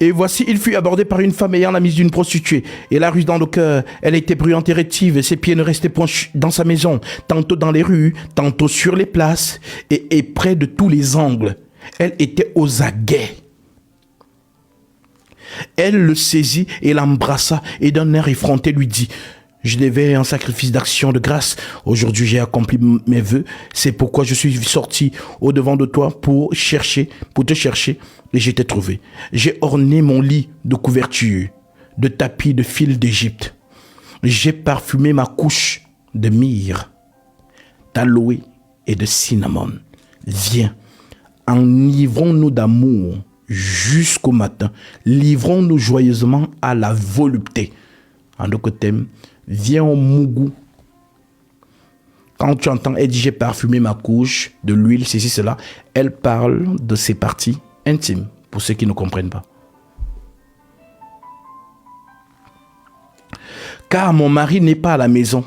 et voici, il fut abordé par une femme ayant la mise d'une prostituée. Et la ruse dans le cœur, elle était bruyante et rétive, et ses pieds ne restaient point dans sa maison, tantôt dans les rues, tantôt sur les places, et près de tous les angles. Elle était aux aguets. Elle le saisit et l'embrassa, et d'un air effronté lui dit: je devais un sacrifice d'action de grâce. Aujourd'hui, j'ai accompli mes vœux. C'est pourquoi je suis sorti au-devant de toi pour te chercher, et je t'ai trouvé. J'ai orné mon lit de couverture, de tapis de fil d'Égypte. J'ai parfumé ma couche de myrrhe, d'aloe et de cinnamon. Viens, enivrons-nous d'amour jusqu'au matin. Livrons-nous joyeusement à la volupté. En d'autres termes, viens au mougou. Quand tu entends, elle dit j'ai parfumé ma couche de l'huile, ceci, cela, elle parle de ses parties intimes, pour ceux qui ne comprennent pas. Car mon mari n'est pas à la maison.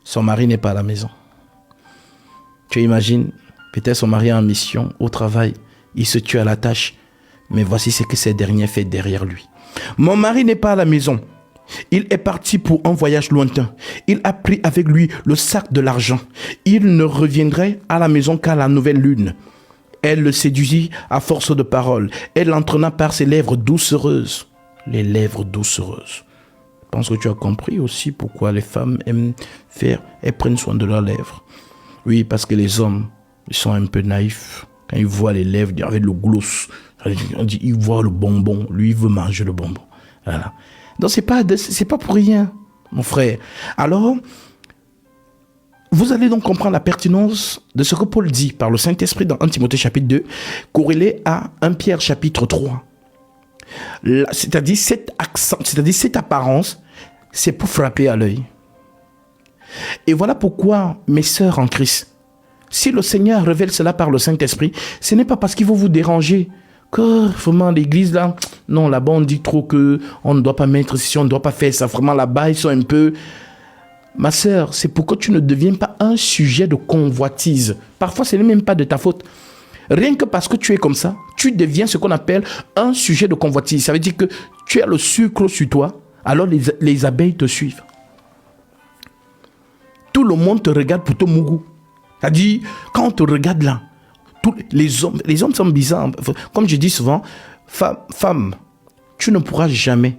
Son mari n'est pas à la maison. Tu imagines, peut-être son mari est en mission, au travail, il se tue à la tâche, mais voici ce que ces derniers fait derrière lui. Mon mari n'est pas à la maison. Il est parti pour un voyage lointain. Il a pris avec lui le sac de l'argent. Il ne reviendrait à la maison qu'à la nouvelle lune. Elle le séduisit à force de paroles. Elle l'entraîna par ses lèvres doucereuses. Les lèvres doucereuses. Je pense que tu as compris aussi pourquoi les femmes aiment elles prennent soin de leurs lèvres. Oui, parce que les hommes, ils sont un peu naïfs. Quand ils voient les lèvres avec le gloss, on dit, il voit le bonbon, lui il veut manger le bonbon. Voilà. Donc c'est pas pour rien, mon frère. Alors, vous allez donc comprendre la pertinence de ce que Paul dit par le Saint-Esprit dans 1 Timothée chapitre 2, corrélé à 1 Pierre chapitre 3. C'est-à-dire cette apparence, c'est pour frapper à l'œil. Et voilà pourquoi, mes sœurs en Christ, si le Seigneur révèle cela par le Saint-Esprit, ce n'est pas parce qu'il va vous déranger. Que vraiment l'église là, non, là-bas on dit trop que on ne doit pas mettre ceci, on ne doit pas faire ça. Vraiment là-bas ils sont un peu... Ma sœur, c'est pour que tu ne deviennes pas un sujet de convoitise. Parfois ce n'est même pas de ta faute. Rien que parce que tu es comme ça, tu deviens ce qu'on appelle un sujet de convoitise. Ça veut dire que tu as le sucre sur toi, alors les abeilles te suivent. Tout le monde te regarde pour ton mougou. C'est-à-dire, quand on te regarde là, tous les hommes sont bizarres. Comme je dis souvent, femme, tu ne pourras jamais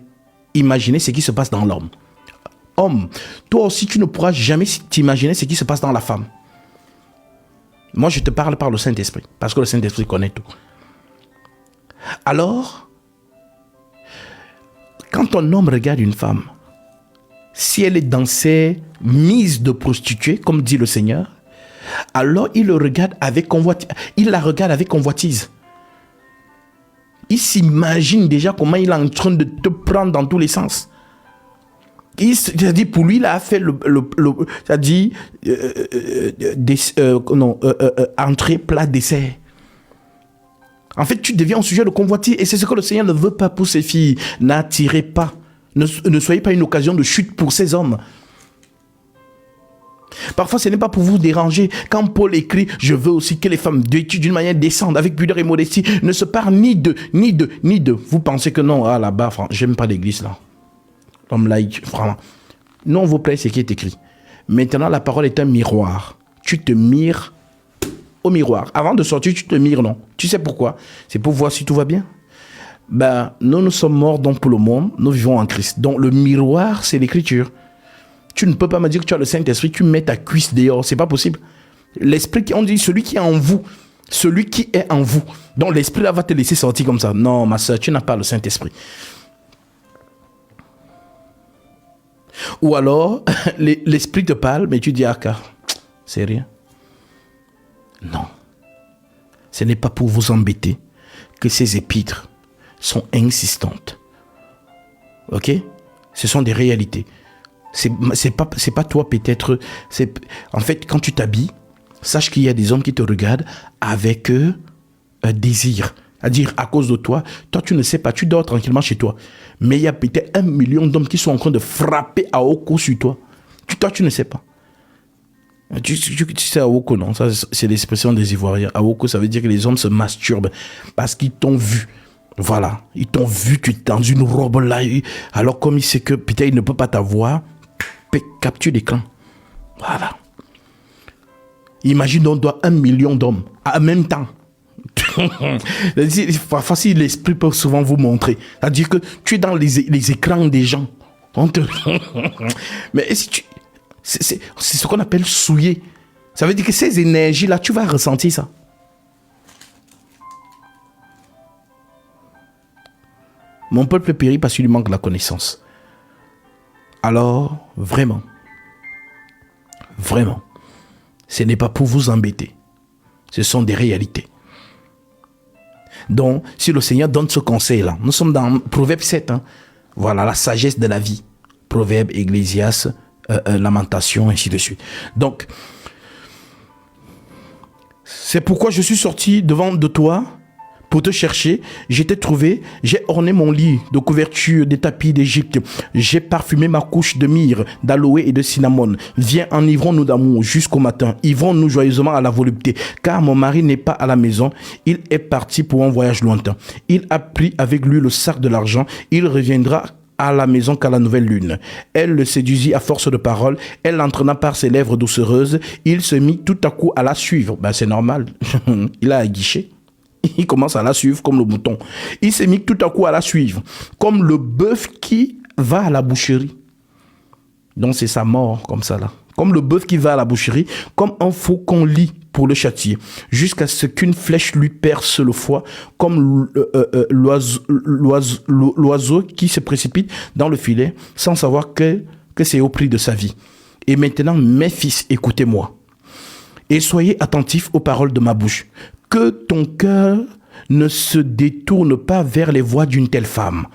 imaginer ce qui se passe dans l'homme. Homme, toi aussi, tu ne pourras jamais t'imaginer ce qui se passe dans la femme. Moi, je te parle par le Saint-Esprit, parce que le Saint-Esprit connaît tout. Alors, quand un homme regarde une femme, si elle est dans ses mises de prostituée, comme dit le Seigneur, alors il la regarde avec convoitise. Il s'imagine déjà comment il est en train de te prendre dans tous les sens. C'est-à-dire pour lui, il a fait entrée, plat, dessert. En fait, tu deviens un sujet de convoitise et c'est ce que le Seigneur ne veut pas pour ses filles. N'attirez pas. Ne soyez pas une occasion de chute pour ces hommes. Parfois, ce n'est pas pour vous déranger. Quand Paul écrit, je veux aussi que les femmes d'une manière décente, avec pudeur et modestie, ne se parlent ni de. Vous pensez que non, là-bas, j'aime pas l'église là. Comme laïque, vraiment. Non, vous plaît, ce qui est écrit. Maintenant, la parole est un miroir. Tu te mires au miroir. Avant de sortir, tu te mires, non? Tu sais pourquoi? C'est pour voir si tout va bien. Nous sommes morts donc pour le monde, nous vivons en Christ. Donc le miroir, c'est l'écriture. Tu ne peux pas me dire que tu as le Saint-Esprit, tu mets ta cuisse dehors, c'est pas possible. L'esprit, on dit celui qui est en vous, celui qui est en vous. Donc l'esprit là va te laisser sortir comme ça. Non, ma soeur, tu n'as pas le Saint-Esprit. Ou alors, l'esprit te parle, mais tu dis, c'est rien. Non. Ce n'est pas pour vous embêter que ces épîtres sont insistantes. Ok? Ce sont des réalités. C'est pas toi peut-être. En fait, quand tu t'habilles, sache qu'il y a des hommes qui te regardent avec un désir. C'est-à-dire, à cause de toi, tu ne sais pas, tu dors tranquillement chez toi. Mais il y a peut-être 1 million d'hommes qui sont en train de frapper à haut coup sur toi. Toi, tu ne sais pas. Tu sais Awoko, non? Ça, c'est l'expression des Ivoiriens. Awoko, ça veut dire que les hommes se masturbent parce qu'ils t'ont vu. Voilà. Ils t'ont vu, tu es dans une robe là. Alors, comme il sait que peut-être il ne peut pas t'avoir, capture l'écran. Voilà. Imagine, on doit 1 million d'hommes en même temps. Parfois, si l'esprit peut souvent vous montrer. C'est-à-dire que tu es dans les écrans des gens. Mais si tu... C'est ce qu'on appelle souiller. Ça veut dire que ces énergies-là, tu vas ressentir ça. Mon peuple périt parce qu'il lui manque la connaissance. Alors, vraiment, ce n'est pas pour vous embêter. Ce sont des réalités. Donc, si le Seigneur donne ce conseil-là, nous sommes dans Proverbe 7. Voilà, la sagesse de la vie. Proverbe, Ecclésiaste, Lamentation, ainsi de suite. Donc, c'est pourquoi je suis sorti devant de toi pour te chercher. J'ai été trouvé, j'ai orné mon lit de couverture des tapis d'Égypte. J'ai parfumé ma couche de myrrhe, d'aloe et de cinnamon. Viens, enivrons-nous d'amour jusqu'au matin. Ivrons-nous joyeusement à la volupté. Car mon mari n'est pas à la maison. Il est parti pour un voyage lointain. Il a pris avec lui le sac de l'argent. Il reviendra à la maison qu'à la nouvelle lune. Elle le séduisit à force de paroles. Elle l'entraîna par ses lèvres doucereuses. Il se mit tout à coup à la suivre. Ben, c'est normal. Il a aguiché. Il commence à la suivre comme le mouton. Il s'est mis tout à coup à la suivre, comme le bœuf qui va à la boucherie. Donc c'est sa mort comme ça là. Comme le bœuf qui va à la boucherie, comme un faucon lit pour le châtier, jusqu'à ce qu'une flèche lui perce le foie, comme l'oiseau qui se précipite dans le filet sans savoir que c'est au prix de sa vie. Et maintenant, mes fils, écoutez-moi. Et soyez attentifs aux paroles de ma bouche. Que ton cœur ne se détourne pas vers les voies d'une telle femme.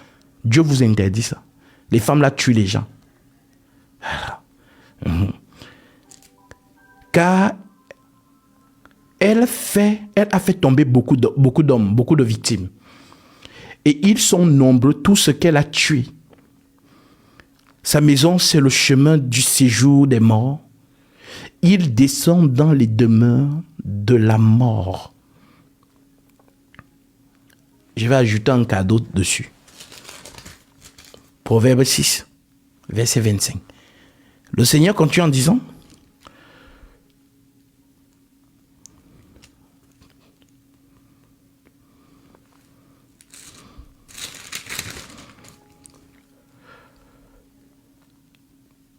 Dieu vous interdit ça. Les femmes là tuent les gens. Car elle a fait tomber beaucoup d'hommes, beaucoup de victimes. Et ils sont nombreux, tout ce qu'elle a tué. Sa maison, c'est le chemin du séjour des morts. Il descend dans les demeures de la mort. Je vais ajouter un cadeau dessus. Proverbe 6, verset 25. Le Seigneur continue en disant,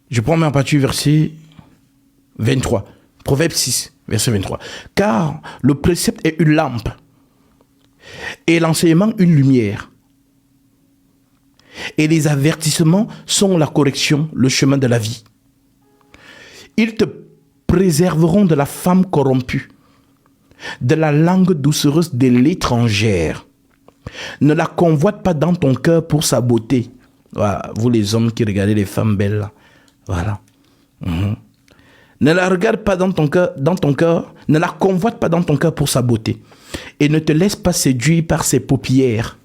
je prends en partie verset 23. Proverbe 6, verset 23. Car le précepte est une lampe et l'enseignement une lumière. Et les avertissements sont la correction, le chemin de la vie. Ils te préserveront de la femme corrompue, de la langue doucereuse de l'étrangère. Ne la convoite pas dans ton cœur pour sa beauté. Voilà, vous les hommes qui regardez les femmes belles là. Voilà. Ne la regarde pas dans ton cœur, ne la convoite pas dans ton cœur pour sa beauté. Et ne te laisse pas séduire par ses paupières.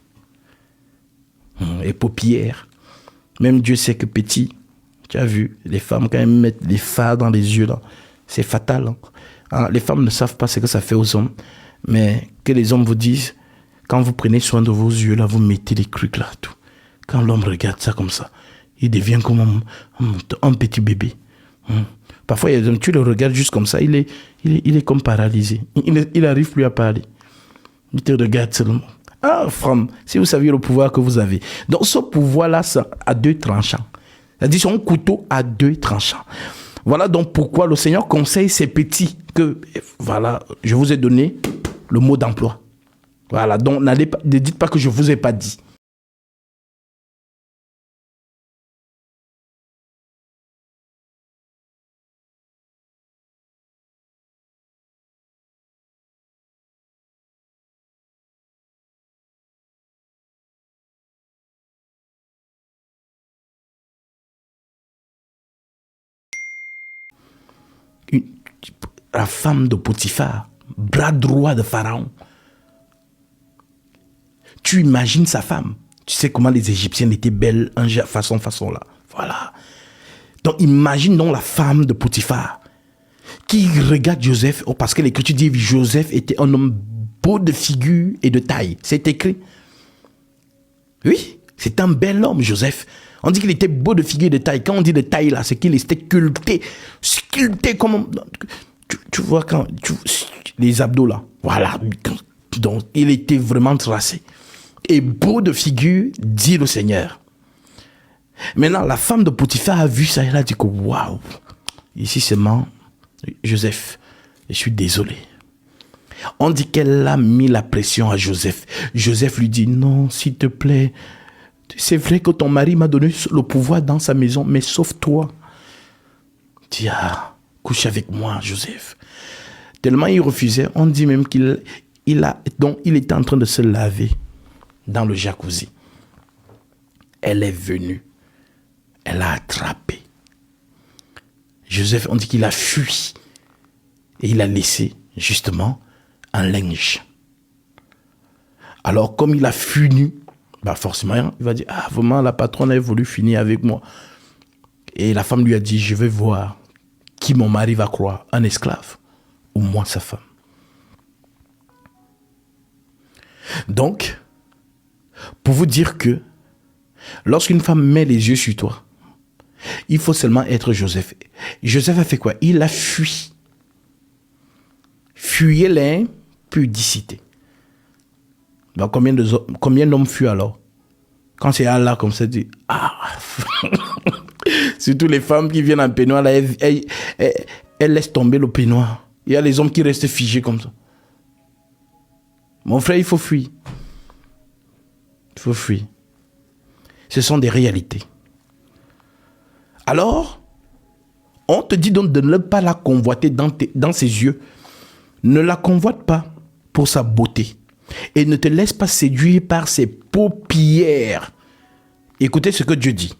Et paupières. Même Dieu sait que petit, tu as vu, les femmes quand elles mettent des fards dans les yeux là, c'est fatal. Les femmes ne savent pas ce que ça fait aux hommes, mais que les hommes vous disent, quand vous prenez soin de vos yeux là, vous mettez les trucs là, tout. Quand l'homme regarde ça comme ça, il devient comme un petit bébé. Parfois, il y a des hommes, tu le regardes juste comme ça, il est comme paralysé. Il n'arrive plus à parler. Il te regarde seulement. Ah, femme, si vous saviez le pouvoir que vous avez. Donc, ce pouvoir-là, c'est à 2 tranchants. C'est-à-dire, c'est un couteau à 2 tranchants. Voilà donc pourquoi le Seigneur conseille ces petits que, voilà, je vous ai donné le mot d'emploi. Voilà, donc ne dites pas que je ne vous ai pas dit. la femme de Potiphar, bras droit de Pharaon. Tu imagines sa femme. Tu sais comment les Égyptiennes étaient belles, façon là. Voilà. Donc imagine donc la femme de Potiphar qui regarde Joseph, parce que l'Écriture dit Joseph était un homme beau de figure et de taille. C'est écrit. Oui, c'est un bel homme, Joseph. On dit qu'il était beau de figure et de taille. Quand on dit de taille là, c'est qu'il était sculpté comme... Tu vois quand... les abdos là. Voilà. Donc il était vraiment tracé. Et beau de figure, dit le Seigneur. Maintenant, la femme de Potiphar a vu ça, elle a dit que waouh, ici seulement, Joseph, je suis désolé. On dit qu'elle a mis la pression à Joseph. Joseph lui dit, non, s'il te plaît, c'est vrai que ton mari m'a donné le pouvoir dans sa maison, mais sauve-toi. Dis, couche avec moi, Joseph. Tellement il refusait, on dit même qu'il était en train de se laver dans le jacuzzi. Elle est venue. Elle a attrapé. Joseph, on dit qu'il a fui. Et il a laissé, justement, un linge. Alors, comme il a fui, forcément, il va dire, vraiment, la patronne a voulu finir avec moi. Et la femme lui a dit, je vais voir qui mon mari va croire, un esclave ou moi, sa femme. Donc, pour vous dire que lorsqu'une femme met les yeux sur toi, il faut seulement être Joseph. Joseph a fait quoi? Il a fui. Fuyez l'impudicité. Donc combien d'hommes fuient alors? Quand c'est Allah comme ça, dit surtout les femmes qui viennent en peignoir, là, elles laissent tomber le peignoir. Il y a les hommes qui restent figés comme ça. Mon frère, il faut fuir. Il faut fuir. Ce sont des réalités. Alors, on te dit donc de ne pas la convoiter dans ses yeux. Ne la convoite pas pour sa beauté. Et ne te laisse pas séduire par ses paupières. Écoutez ce que Dieu dit.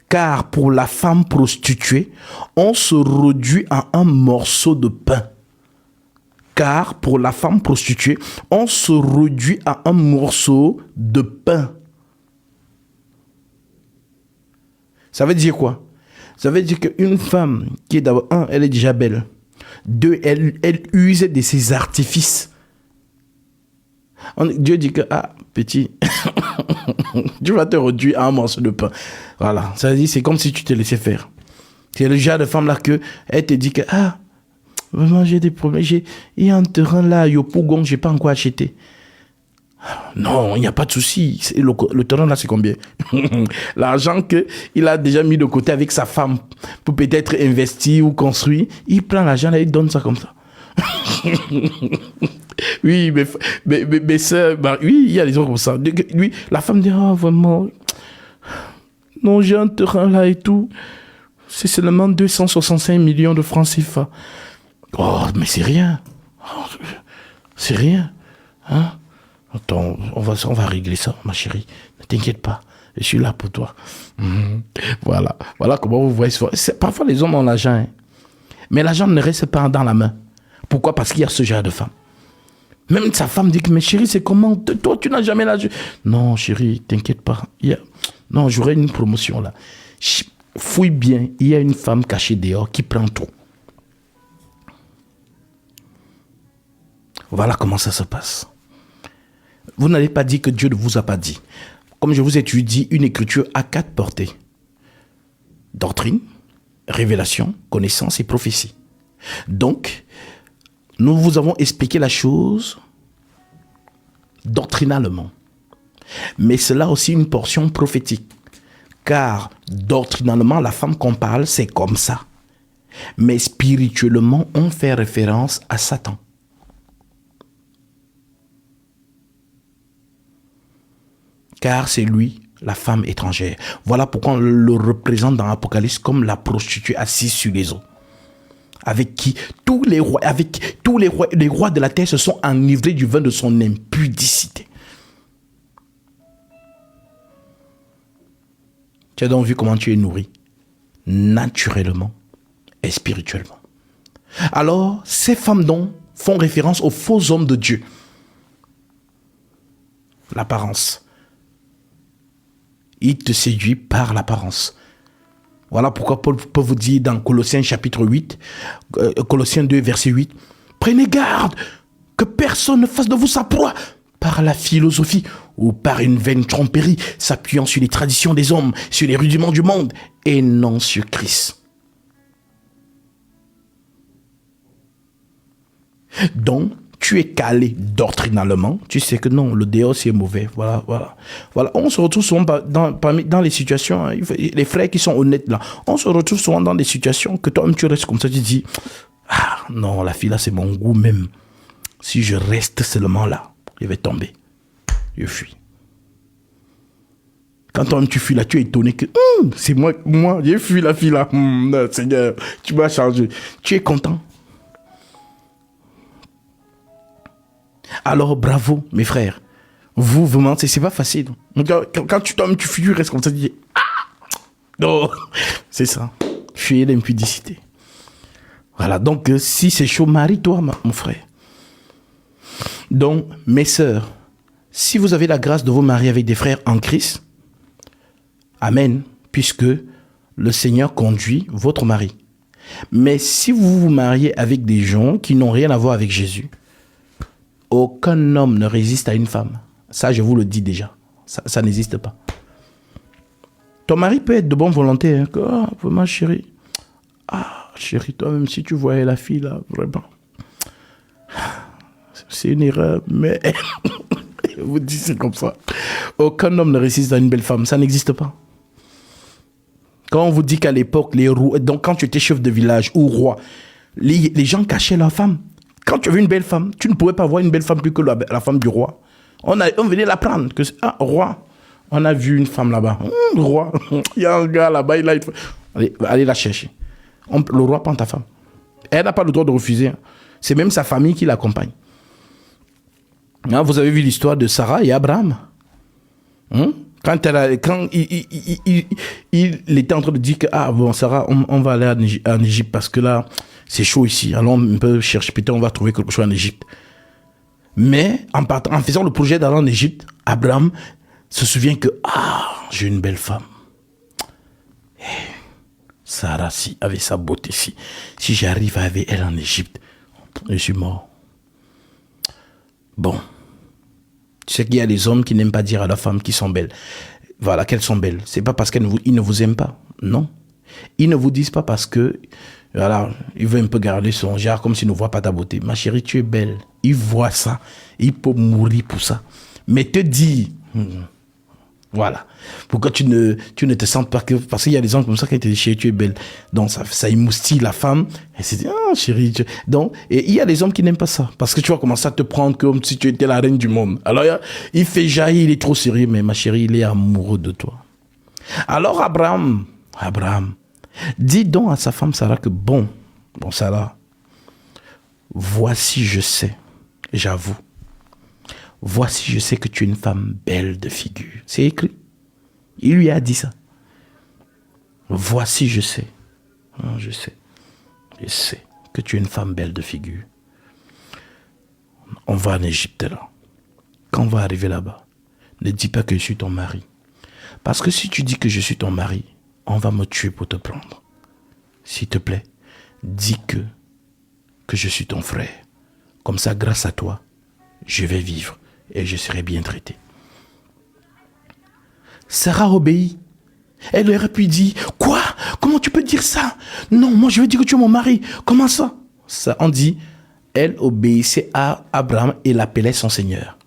Car pour la femme prostituée, on se réduit à un morceau de pain. Car pour la femme prostituée, on se réduit à un morceau de pain. Ça veut dire quoi? Ça veut dire qu'une femme qui est d'abord, elle est déjà belle. 2, elle use de ses artifices. Dieu dit que, petit, tu vas te réduire à un morceau de pain. Voilà, ça veut dire c'est comme si tu te laissais faire. C'est le genre de femme là que, elle te dit que, vraiment j'ai des problèmes, il y a un terrain là, Yopougon, je n'ai pas encore acheté. Non, il n'y a pas de souci. Le terrain là, c'est combien? L'argent qu'il a déjà mis de côté avec sa femme pour peut-être investir ou construire, il prend l'argent et il donne ça comme ça. Oui, mais ça, oui, il y a des gens comme ça. Lui, la femme dit, vraiment, non, j'ai un terrain là et tout. C'est seulement 265 millions de francs CFA. Oh, mais c'est rien. C'est rien. Hein? Attends, on va régler ça, ma chérie. Ne t'inquiète pas. Je suis là pour toi. Voilà comment vous voyez. Parfois, les hommes ont l'argent. Hein. Mais l'argent ne reste pas dans la main. Pourquoi? Parce qu'il y a ce genre de femme. Même sa femme dit que, mais chérie, c'est comment? Toi, tu n'as jamais l'argent. Non, chérie, t'inquiète pas. Non, j'aurai une promotion là. Fouille bien. Il y a une femme cachée dehors qui prend tout. Voilà comment ça se passe. Vous n'avez pas dit que Dieu ne vous a pas dit. Comme je vous ai dit, une écriture à 4 portées. Doctrine, révélation, connaissance et prophétie. Donc, nous vous avons expliqué la chose doctrinalement. Mais cela a aussi une portion prophétique. Car doctrinalement, la femme qu'on parle, c'est comme ça. Mais spirituellement, on fait référence à Satan. Car c'est lui, la femme étrangère. Voilà pourquoi on le représente dans l'Apocalypse comme la prostituée assise sur les eaux. Avec qui les rois de la terre se sont enivrés du vin de son impudicité. Tu as donc vu comment tu es nourri, naturellement et spirituellement. Alors, ces femmes donc font référence aux faux hommes de Dieu. L'apparence. Il te séduit par l'apparence. Voilà pourquoi Paul peut vous dire dans Colossiens chapitre 8, Colossiens 2 verset 8, prenez garde que personne ne fasse de vous sa proie par la philosophie ou par une vaine tromperie s'appuyant sur les traditions des hommes, sur les rudiments du monde et non sur Christ. Donc, tu es calé doctrinalement, tu sais que non, le déo c'est mauvais, voilà. On se retrouve souvent dans les situations, hein, les frères qui sont honnêtes là, on se retrouve souvent dans des situations que toi-même tu restes comme ça, tu dis, ah non, la fille là c'est mon goût même, si je reste seulement là, je vais tomber, je fuis. Quand toi-même tu fuis là, tu es étonné que c'est moi, j'ai fui la fille là, Seigneur, tu m'as changé, tu es content. Alors bravo mes frères, vous mentez, c'est pas facile. Quand tu tombes, tu fuis, tu restes comme ça, tu dis non, c'est ça, fuir l'impudicité. Voilà, donc si c'est chaud, marie-toi mon frère. Donc mes sœurs, si vous avez la grâce de vous marier avec des frères en Christ, amen, puisque le Seigneur conduit votre mari. Mais si vous vous mariez avec des gens qui n'ont rien à voir avec Jésus, aucun homme ne résiste à une femme. Ça, je vous le dis déjà. Ça n'existe pas. Ton mari peut être de bonne volonté. Hein, vraiment, chérie. Ah, chérie, toi-même, si tu voyais la fille, là, vraiment. C'est une erreur, mais... je vous dis, c'est comme ça. Aucun homme ne résiste à une belle femme. Ça n'existe pas. Quand on vous dit qu'à l'époque, les rois... Donc, quand tu étais chef de village ou roi, les gens cachaient leurs femmes. Quand tu avais une belle femme, tu ne pouvais pas voir une belle femme plus que la femme du roi. On venait la prendre. Roi, on a vu une femme là-bas. Roi, il y a un gars là-bas, allez la chercher. Le roi prend ta femme. Elle n'a pas le droit de refuser. C'est même sa famille qui l'accompagne. Vous avez vu l'histoire de Sarah et Abraham. Quand il était en train de dire que Sarah, on va aller en Égypte parce que là, c'est chaud ici. Alors on peut chercher, peut-être on va trouver quelque chose en Égypte. Mais en faisant le projet d'aller en Égypte, Abraham se souvient que j'ai une belle femme. Sarah, avec sa beauté, si j'arrive avec elle en Égypte, je suis mort. Bon. Tu sais qu'il y a des hommes qui n'aiment pas dire à leurs femmes qu'ils sont belles. Voilà, qu'elles sont belles. C'est pas parce qu'ils ne vous aiment pas. Non. Ils ne vous disent pas parce que, voilà, ils veulent un peu garder son genre comme s'ils ne voient pas ta beauté. Ma chérie, tu es belle. Ils voient ça. Ils peuvent mourir pour ça. Mais te dis, voilà. Pourquoi tu ne te sens pas que... Parce qu'il y a des gens comme ça qui te disent, chérie, tu es belle. Donc, ça émoustille la femme. Elle se dit, chérie. Donc, et il y a des hommes qui n'aiment pas ça. Parce que tu vas commencer à te prendre comme si tu étais la reine du monde. Alors, il fait jaillir, il est trop sérieux. Mais ma chérie, il est amoureux de toi. Alors, Abraham, dis donc à sa femme Sarah que bon Sarah, voici je sais, j'avoue, voici je sais que tu es une femme belle de figure. C'est écrit. Il lui a dit ça. Voici je sais. Je sais que tu es une femme belle de figure. On va en Égypte là. Quand on va arriver là-bas, ne dis pas que je suis ton mari. Parce que si tu dis que je suis ton mari, on va me tuer pour te prendre. S'il te plaît, dis que je suis ton frère. Comme ça, grâce à toi, je vais vivre et je serai bien traité. Sarah obéit. Elle aurait pu dire, quoi? Comment tu peux dire ça? Non, moi je veux dire que tu es mon mari. Comment ça? Ça, on dit, elle obéissait à Abraham et l'appelait son Seigneur.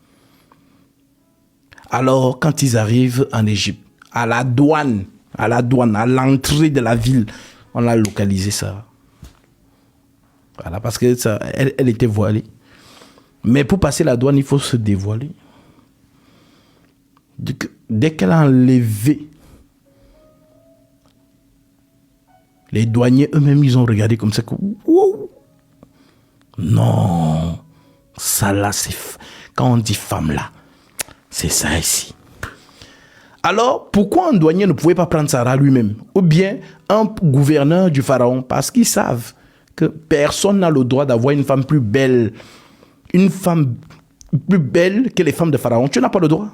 Alors, quand ils arrivent en Égypte, à la douane, à l'entrée de la ville, on a localisé ça. Voilà, parce que elle était voilée. Mais pour passer la douane, il faut se dévoiler. Dès qu'elle a enlevé, les douaniers eux-mêmes, ils ont regardé comme ça. Wow. Non, ça là, c'est... Quand on dit femme là, c'est ça ici. Alors, pourquoi un douanier ne pouvait pas prendre Sarah lui-même? Ou bien un gouverneur du pharaon? Parce qu'ils savent que personne n'a le droit d'avoir une femme plus belle. Une femme plus belle que les femmes de Pharaon. Tu n'as pas le droit.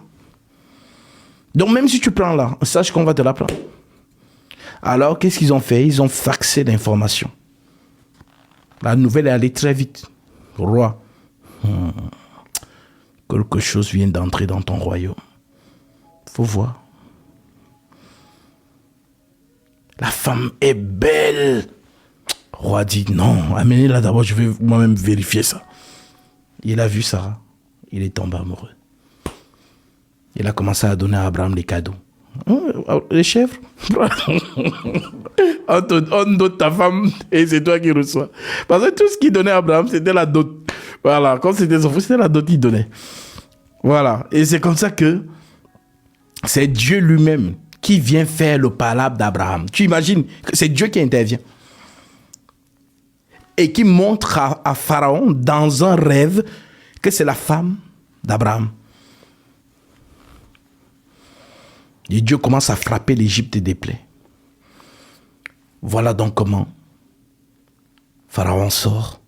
Donc même si tu prends là, sache qu'on va te la prendre. Alors qu'est-ce qu'ils ont fait? Ils ont faxé l'information. La nouvelle est allée très vite. Roi, quelque chose vient d'entrer dans ton royaume. Faut voir. La femme est belle. Roi dit non, amenez-la d'abord, je vais moi-même vérifier ça. Il a vu Sarah. Il est tombé amoureux. Il a commencé à donner à Abraham les cadeaux. Les chèvres. On dote ta femme et c'est toi qui reçois. Parce que tout ce qu'il donnait à Abraham, c'était la dot. Voilà, quand c'était son fils, c'était la dot qu'il donnait. Voilà, et c'est comme ça que c'est Dieu lui-même qui vient faire le palabre d'Abraham. Tu imagines que c'est Dieu qui intervient. Et qui montre à Pharaon dans un rêve que c'est la femme d'Abraham. Et Dieu commence à frapper l'Égypte des plaies. Voilà donc comment Pharaon sort.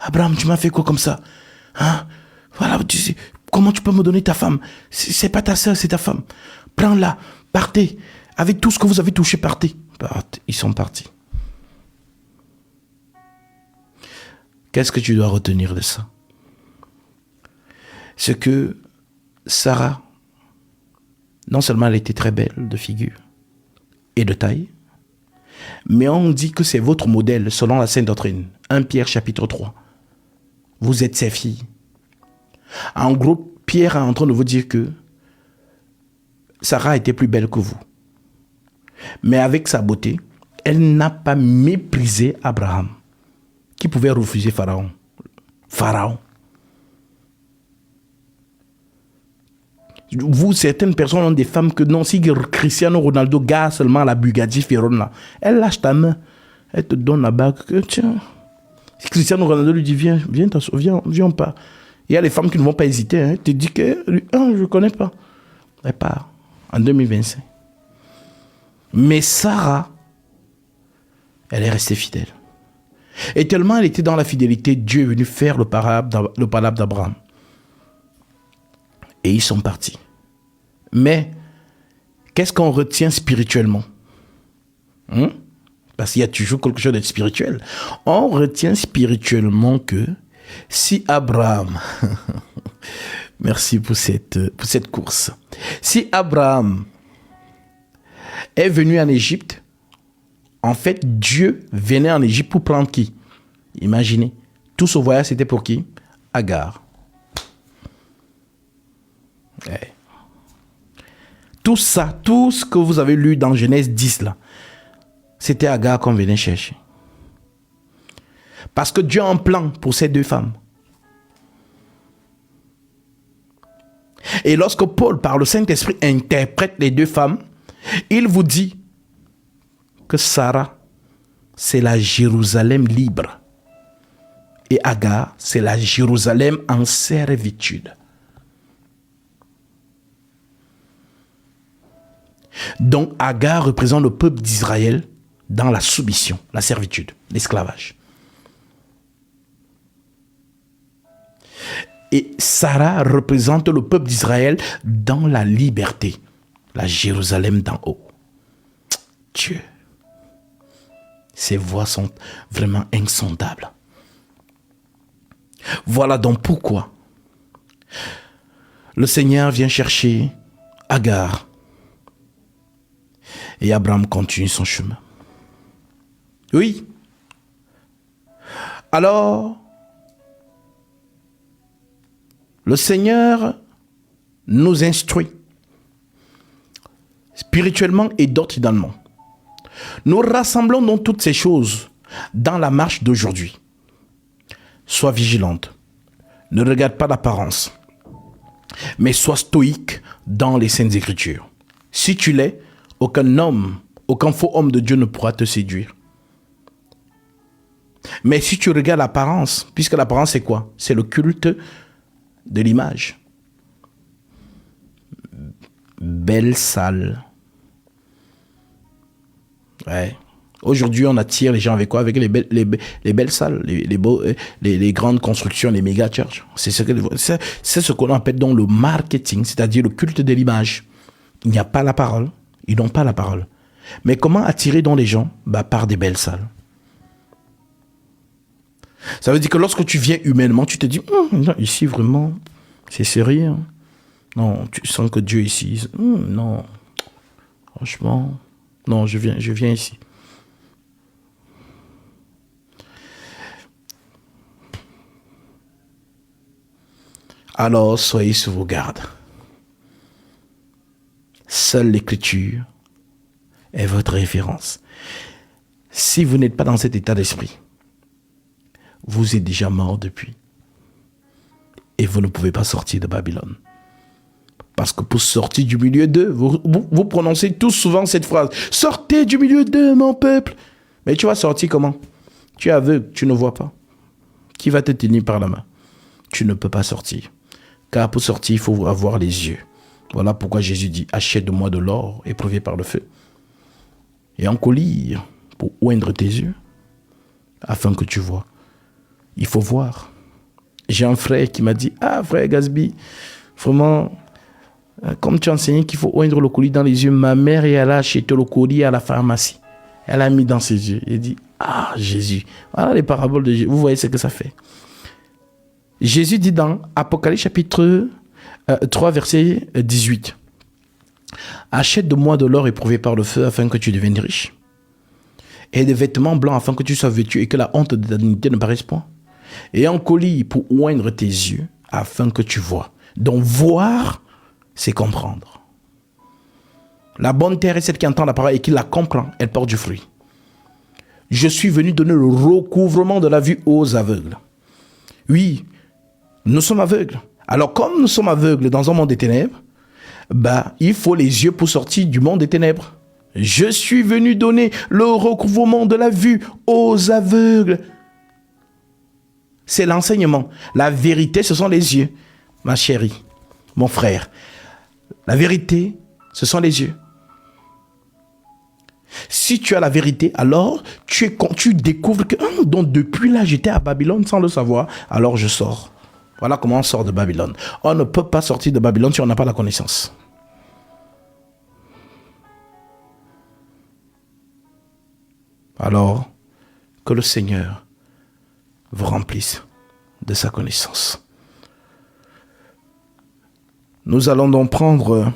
Abraham, tu m'as fait quoi comme ça? Hein? Voilà, tu sais, comment tu peux me donner ta femme? C'est pas ta soeur, c'est ta femme. Prends-la, partez. Avec tout ce que vous avez touché, partez. Ils sont partis. Qu'est-ce que tu dois retenir de ça? C'est que Sarah, non seulement elle était très belle de figure et de taille, mais on dit que c'est votre modèle selon la Sainte Doctrine. 1 Pierre chapitre 3. Vous êtes ses filles. En gros, Pierre est en train de vous dire que Sarah était plus belle que vous. Mais avec sa beauté, elle n'a pas méprisé Abraham, qui pouvait refuser Pharaon. Pharaon. Vous, certaines personnes ont des femmes que non, si Cristiano Ronaldo garde seulement la Bugatti Veyron là, elle lâche ta main, elle te donne la bague, que tiens. Si Cristiano Ronaldo lui dit viens, viens pas. Il y a les femmes qui ne vont pas hésiter, hein. Tu dis que je ne connais pas. Elle part en 2025. Mais Sarah, elle est restée fidèle. Et tellement elle était dans la fidélité, Dieu est venu faire le palabre d'Abraham. Et ils sont partis. Mais, qu'est-ce qu'on retient spirituellement? Parce qu'il y a toujours quelque chose d'être spirituel. On retient spirituellement que si Abraham, merci pour cette course, si Abraham est venu en Égypte, en fait, Dieu venait en Égypte pour prendre qui? Imaginez, tout ce voyage, c'était pour qui? Agar. Ouais. Tout ça, tout ce que vous avez lu dans Genèse 10, là, c'était Agar qu'on venait chercher. Parce que Dieu a un plan pour ces deux femmes. Et lorsque Paul, par le Saint-Esprit, interprète les deux femmes, il vous dit que Sarah, c'est la Jérusalem libre. Et Agar, c'est la Jérusalem en servitude. Donc Agar représente le peuple d'Israël dans la soumission, la servitude, l'esclavage. Et Sarah représente le peuple d'Israël dans la liberté, la Jérusalem d'en haut. Dieu, ses voies sont vraiment insondables. Voilà donc pourquoi le Seigneur vient chercher Agar. Et Abraham continue son chemin. Oui. Alors, le Seigneur nous instruit spirituellement et doctrinalement. Nous rassemblons donc toutes ces choses dans la marche d'aujourd'hui. Sois vigilante. Ne regarde pas l'apparence. Mais sois stoïque dans les Saintes Écritures. Si tu l'es, aucun homme, aucun faux homme de Dieu ne pourra te séduire. Mais si tu regardes l'apparence, puisque l'apparence c'est quoi? C'est le culte de l'image. Belle salle. Ouais. Aujourd'hui, on attire les gens avec quoi? Avec les belles salles, les grandes constructions, les méga churches. C'est ce qu'on appelle donc le marketing, c'est-à-dire le culte de l'image. Il n'y a pas la parole. Ils n'ont pas la parole. Mais comment attirer donc les gens? Par des belles salles. Ça veut dire que lorsque tu viens humainement, tu te dis, non, ici vraiment, c'est sérieux. Non, tu sens que Dieu est ici. Non, franchement, non, je viens ici. Alors, soyez sur vos gardes. Seule l'écriture est votre référence. Si vous n'êtes pas dans cet état d'esprit, vous êtes déjà mort depuis. Et vous ne pouvez pas sortir de Babylone. Parce que pour sortir du milieu d'eux, vous prononcez tous souvent cette phrase. Sortez du milieu d'eux, mon peuple. Mais tu vas sortir comment? Tu es aveugle, tu ne vois pas. Qui va te tenir par la main? Tu ne peux pas sortir. Car pour sortir, il faut avoir les yeux. Voilà pourquoi Jésus dit, achète-moi de l'or éprouvé par le feu. Et en collier pour oindre tes yeux, afin que tu vois. Il faut voir. J'ai un frère qui m'a dit, frère Gasby, vraiment, comme tu as enseigné qu'il faut oindre le collier dans les yeux, ma mère est allée acheter le collier à la pharmacie. Elle a mis dans ses yeux. Elle dit, Jésus. Voilà les paraboles de Jésus. Vous voyez ce que ça fait. Jésus dit dans Apocalypse chapitre 3, verset 18. Achète de moi de l'or éprouvé par le feu afin que tu deviennes riche. Et des vêtements blancs afin que tu sois vêtu et que la honte de ta dignité ne paraisse point. Et un collier pour oindre tes yeux afin que tu vois. Donc voir, c'est comprendre. La bonne terre est celle qui entend la parole et qui la comprend. Elle porte du fruit. Je suis venu donner le recouvrement de la vue aux aveugles. Oui, nous sommes aveugles. Alors comme nous sommes aveugles dans un monde des ténèbres, il faut les yeux pour sortir du monde des ténèbres. Je suis venu donner le recouvrement de la vue aux aveugles. C'est l'enseignement. La vérité, ce sont les yeux. Ma chérie, mon frère. La vérité, ce sont les yeux. Si tu as la vérité, alors tu découvres que donc depuis là, j'étais à Babylone sans le savoir, alors je sors. Voilà comment on sort de Babylone. On ne peut pas sortir de Babylone si on n'a pas la connaissance. Alors, que le Seigneur vous remplisse de sa connaissance. Nous allons donc prendre